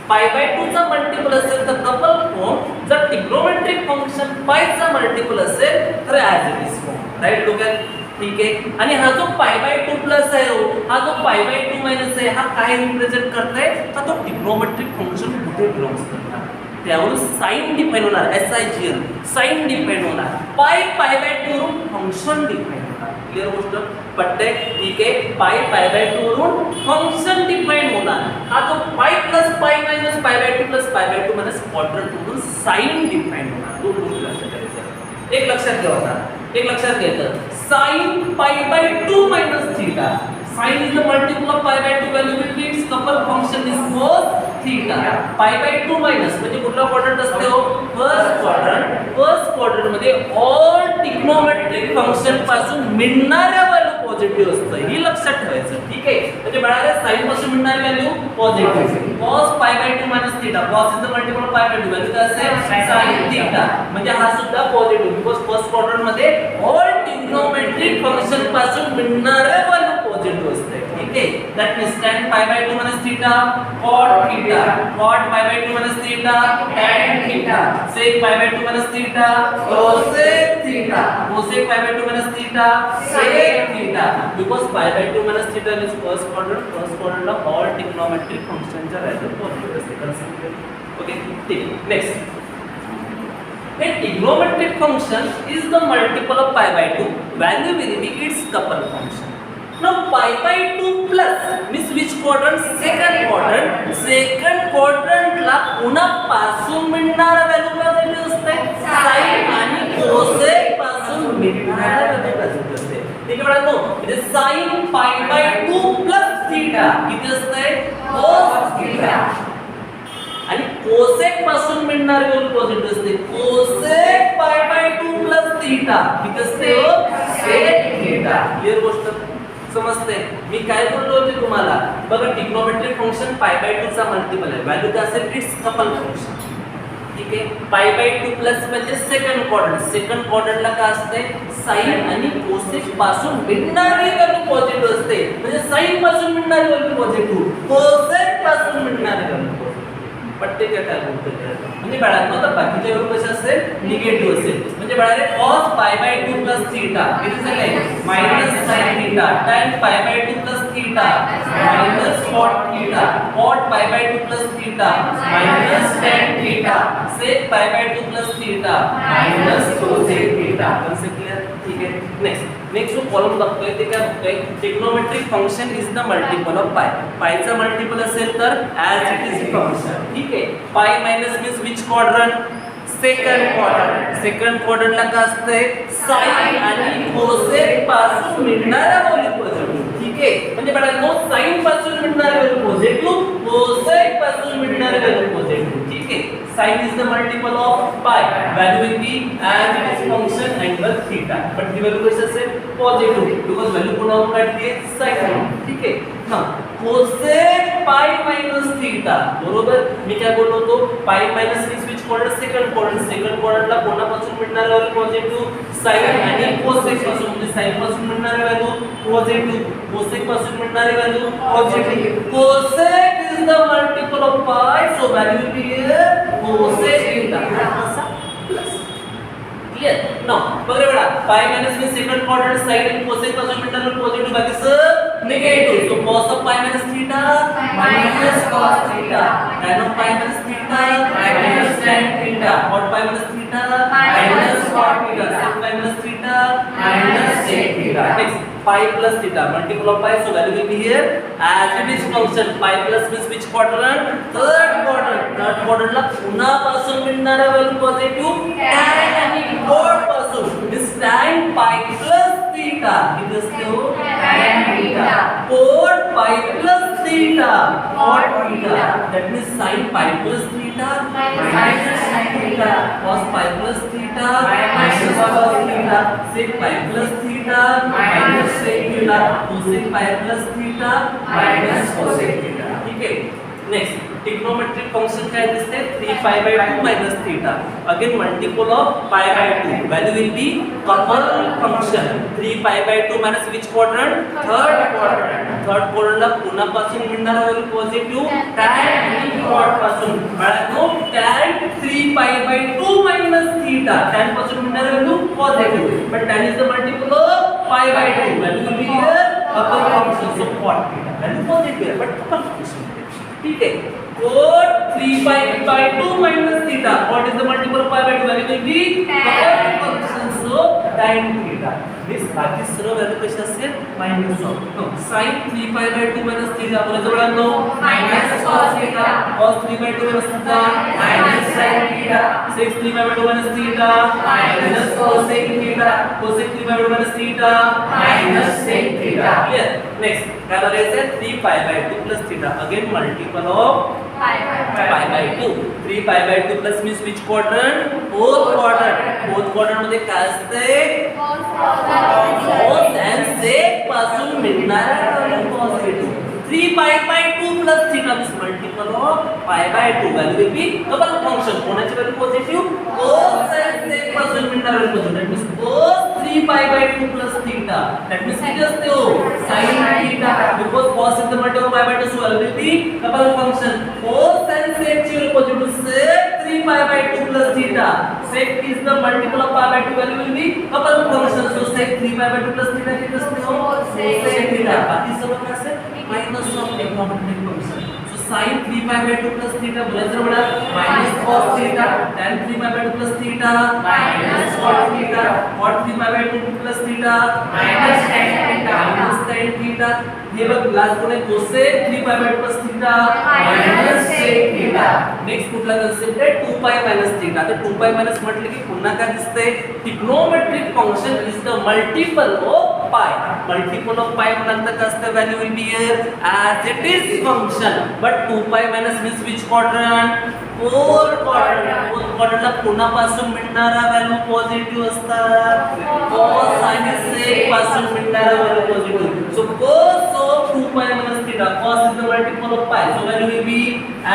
पाय बाय 2 चा मल्टिपल असेल तर कपल फॉर्म. जर ट्रिग्नोमेट्रिक फंक्शन पायचा मल्टिपल असेल तर as it is form. Right डोक्यात, ठीक आहे. आणि हा जो पाय बाय 2 प्लस आहे, हा जो पाय बाय 2 मायनस आहे, हा काय रिप्रेझेंट करतोय तर तो ट्रिग्नोमेट्रिक फंक्शन कुठे बिलॉंग्स करतात. त्यावरून साइन डिपेंड होणार, SIGN साइन डिपेंड होणार. पाय बाय 2 वरून फंक्शन डिपेंड होणार. क्लिअर गोष्ट पटते, ठीक आहे. पाय बाय 2 वरून फंक्शन डिपेंड होणार. हा जो पाय plus pi minus pi by 2 plus पाय बाय 2 मायनस क्वाड्रंट वरून साइन डिपेंड होणार. दोन गोष्टी लक्षात ठेवायचं. एक लक्षात ठेवा, एक लक्षात घ्यायचं, sine pi by 2 minus theta. Sin is the multiple of pi by 2 value will be its couple function is cos theta. Pi by 2 minus म्हणजे कुठला क्वाड्रंट असते हो, फर्स्ट क्वाड्रंट. फर्स्ट क्वाड्रंट मध्ये ऑल ट्रिग्नोमेट्रिक फंक्शन पासून मिळणाऱ्या value positive असतं. ही लक्षात ठेवायचं, ठीक आहे. म्हणजे मिळाल्या साइन पासून मिळणारी value positive. cos pi by 2 minus theta, cos is the multiple of pi by 2 value काय असेल sin theta. म्हणजे हा सुद्धा पॉझिटिव्ह, बिकॉज फर्स्ट क्वाड्रंट मध्ये ऑल ट्रिग्नोमेट्रिक फंक्शन पासून मिळणाऱ्या व्हॅल्यू पॉझिटिव्ह असते. ठीक आहे, that means tan pi by 2 minus theta cot theta, cot pi by 2 minus theta tan theta, sec pi by 2 minus theta cosec theta, cosec pi by 2 minus theta sec theta. Because pi by 2 minus theta is first quadrant of all trigonometric functions च्या value positive असते. Okay, ठीक. Next, a trigonometric function is the multiple of pi by 2. Value will be its couple function. Now pi by 2 plus means which quadrant? Second quadrant. Second quadrant ला पुन्हा पासून मिळणारा value positive असते. sin आणि cosec पासून मिळणारा value positive असते. ठीक आहे बाळांनो, म्हणजे sin pi by 2 plus theta किती असते? cos theta. आणि cosec पासून मिळणारी व्हॅल्यू पॉझिटिव्ह असते. cosec pi by 2 plus theta किती असते? sec theta. क्लिअर गोष्ट समजते. मी काय बोललो होते तुम्हाला, बघा ट्रिग्नोमेट्रिक फंक्शन पाय बाय 2 चा मल्टिपल आहे, व्हॅल्यू काय असेल इट्स कपल फंक्शन. ठीक आहे, पाय बाय 2 प्लस म्हणजे सेकंड क्वाड्रंट. सेकंड क्वाड्रंटला काय असते साइन आणि कोसेक पासून मिळणारी व्हॅल्यू पॉझिटिव्ह असते. म्हणजे साइन पासून मिळणारी व्हॅल्यू पॉझिटिव्ह, कोसेक पासून मिळणारी व्हॅल्यू पॉझिटिव्ह. पट्टे काय बोलतो म्हणजे बाळांनो, तर बाकीच्या व्हॅल्यू कशा असेल निगेटिव्ह असेल. म्हणजे बाळाले cos pi by 2 plus theta किती झाले minus sin theta, tan pi by 2 plus theta minus cot theta, cot pi by 2 plus theta minus tan theta, sec pi by 2 plus theta minus cosec theta. Concept clear? ठीक आहे. Next जो column बघतोय ते काय बघतोय, trigonometric function is the multiple of पाय. पायचा multiple असेल तर ॲज इट इज फंक्शन. ठीक आहे, pi minus means which quadrant? Second quadrant. Second क्वाड्रंटला काय असते साइन आणि कोसेक पासून मिळणारा व्हॅल्यू पॉझिटिव्ह. ठीक आहे, म्हणजे बाळांनो साइन पासून मिळणारा व्हॅल्यू पॉझिटिव्ह, कोसेक पासून मिळणारा व्हॅल्यू पॉझिटिव्ह. ठीक आहे, sin is the multiple of pi, value will be as it is function angle theta, but the value कशी असेल पॉझिटिव्ह, because value कोणावर काढते sin. ठीक आहे ना, cosec pi minus theta बरोबर. मी काय बोललो होतो, pi minus means which quadrant? Second quadrant. Second क्वाड्रंटला कोणापासून मिळणारा व्हॅल्यू पॉझिटिव्ह, sin आणि cosec पासून. म्हणजे sin पासून मिळणारी व्हॅल्यू पॉझिटिव्ह, cosec पासून मिळणारी value positive. cosec is is the multiple of pi, so value will be here cosec theta plus. Clear? Now बघा बेटा pi minus means second quadrant side and cosec पासून मिळणार positive बाकी सब negative. So cos of pi minus theta minus cos theta, tan of pi minus theta minus tan theta, cot pi minus theta minus cot theta, sec pi minus theta minus sec theta. Next pi plus theta, multiple of pi, so value will be here as it is function. Pi plus means which quadrant? Third quadrant. Third quadrant ला पुन्हा पासून मिळणारा value positive tan आणि cot पासून means tan pi plus theta. किती असतो? tan theta. cot pi plus theta cot theta. That means sin pi plus theta minus sin theta, cos pi plus theta minus cos theta, sec pi plus theta minus sec theta, cosec pi plus theta minus cosec theta. ठीक है. Next trigonometric function काय दिसते 3 pi by 2 minus theta. Again multiple of pi by 2. Value will be couple function. 3 pi by 2 minus which quadrant? Third quadrant. Third quadrant ला पुन्हा पासून मिळणारा value positive tan आणि cot पासून. बाळांनो tan 3 pi by 2 minus theta. tan पासून मिळणारा value positive. But tan is the multiple of pi by 2. Value will be here couple function. So cot theta. Value positive but couple function. ठीक है. cot 3 pi by 2 minus theta. Cot is the multiple of pi by 2. Value will be couple function. So tan theta. This बाकी सर्व value कशी असेल minus of sin 3 pi by 2 minus theta. बोला जवळांनो minus cos theta. cos 3 by 2 minus theta minus sin theta. sec 3 by 2 minus theta minus cosec theta. cosec 3 by 2 minus theta minus sec theta. Clear? Next काय बघायचं 3 pi by 2 plus theta. Again multiple of pi by 2. 3 pi by 2 plus means which quadrant? Fourth quadrant. Fourth quadrant मध्ये काय असते? cos and sec पासून मिळणारा value positive. 3 pi by 2 plus theta means multiple of pi by 2. Value will be double function. कोणाची value positive? cos and sec पासून मिळणारा value positive. That means cos 3 pi by 2 plus theta. That means किती असते हो? sin theta. Because cos is the multiple of pi by 2, so value will be double function. cos and sec ची value positive. sec 3 pi by 2 plus theta. sec is the multiple of pi by 2. Value will be couple function. So sec 3 pi by 2 plus theta किती असते हो? sec theta. बाकी सर्व काय असेल? minus of trigonometric function. So sin 3 pi by 2 plus theta बोलायचं बघा minus cos theta. tan 3 pi by 2 plus theta minus cot theta. cot 3 pi by 2 plus theta minus tan theta. minus tan theta. हे बघ last कोण आहे cosec 3 pi by 2 plus theta minus sec theta. Next कुठला concept आहे 2 pi minus theta. आता 2 pi minus म्हटलं की पुन्हा काय दिसतंय trigonometric function is the multiple of pi. multiple of pi म्हटलं तर असतं value will be here as it is function. But 2 pi minus means which quadrant? Fourth quadrant. Fourth quadrant ला पुन्हा पासून मिळणारा व्हॅल्यू पॉझिटिव्ह असतात. cos आणि sec पासून मिळणारा value positive. So cos of 2 pi minus theta. cos is the multiple of pi. So value will be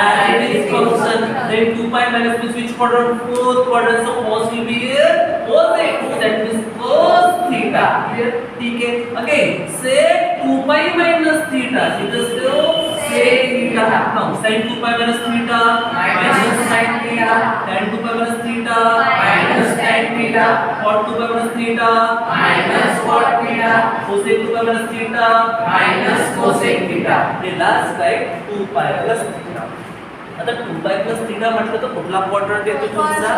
as it is function. Then 2 pi minus means which quadrant? Fourth quadrant. So cos will be here positive. That means cos theta. Here ठीक है. Again sec 2 pi minus theta. It is still sec theta. Now sin 2 pi minus theta minus sin theta. tan 2 pi minus theta minus tan theta. cot 2 pi minus theta minus cot theta. cosec 2 pi minus theta minus cosec theta. हे last आहे 2 pi plus theta. आता 2 pi plus theta म्हटलं तर कुठला quadrant येतो तुमचा?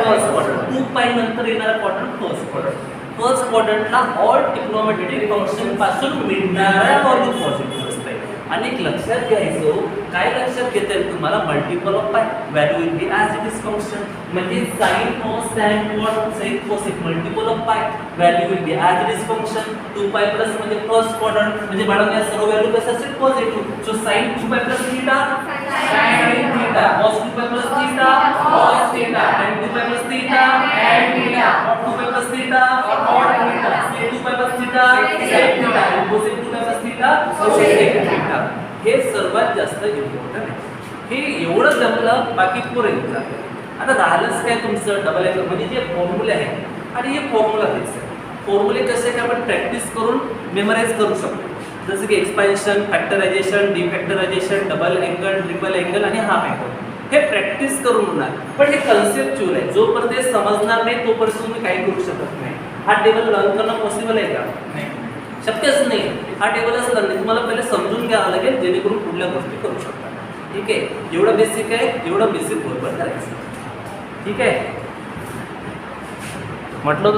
First quadrant. 2 pi नंतर येणारा क्वाड्रंट फर्स्ट क्वाड्रंट. फर्स्ट क्वाड्रंटला ऑल ट्रिग्नोमेट्रिक फंक्शन पासून मिळणारा व्हॅल्यू पॉझिटिव्ह असते. आणि लक्षात घ्यायचं काय लक्षात घेता येईल तुम्हाला multiple of pi value will be as it is function म्हणजे sin cos tan cot sec cosec multiple of pi value will be as it is function 2 pi plus म्हणजे फर्स्ट क्वाड्रंट म्हणजे बाळा या सर्व व्हॅल्यू कसे असेल positive. So sin 2 pi plus theta sin theta cos 2 pi plus theta cos theta tan 2 pi plus theta tan theta cot 2 pi plus theta cot theta sec 2 pi plus theta sec theta cosec 2 pi plus theta cosec theta. हे सर्वात जास्त important आहे. हे एवढं जमलं बाकी पुरेल जाते. आता राहिलंच काय तुमचं डबल एक्स म्हणजे जे फॉर्म्युले आहेत आणि हे फॉर्म्युला तेच आहे. फॉर्म्युले कसे की आपण प्रॅक्टिस करून मेमराइज करू शकतो. जसं की expansion, factorisation, defactorisation, double angle, triple angle आणि हाफ अँगल. हे प्रॅक्टिस करून होणार, पण हे कन्सेप्च्युअल आहे. जोपर्यंत ते समजणार नाही तोपर्यंत तुम्ही काही करू शकत नाही. हा टेबल लर्न करणं पॉसिबल आहे का? नाही, शक्यच नाही. हा टेबल असं नाही, तुम्हाला पहिले समजून घ्यावं लागेल जेणेकरून पुढल्या गोष्टी करू शकता. ठीक आहे, एवढं बेसिक आहे, एवढं बेसिक बरोबर करायचं. ठीक आहे, म्हटलं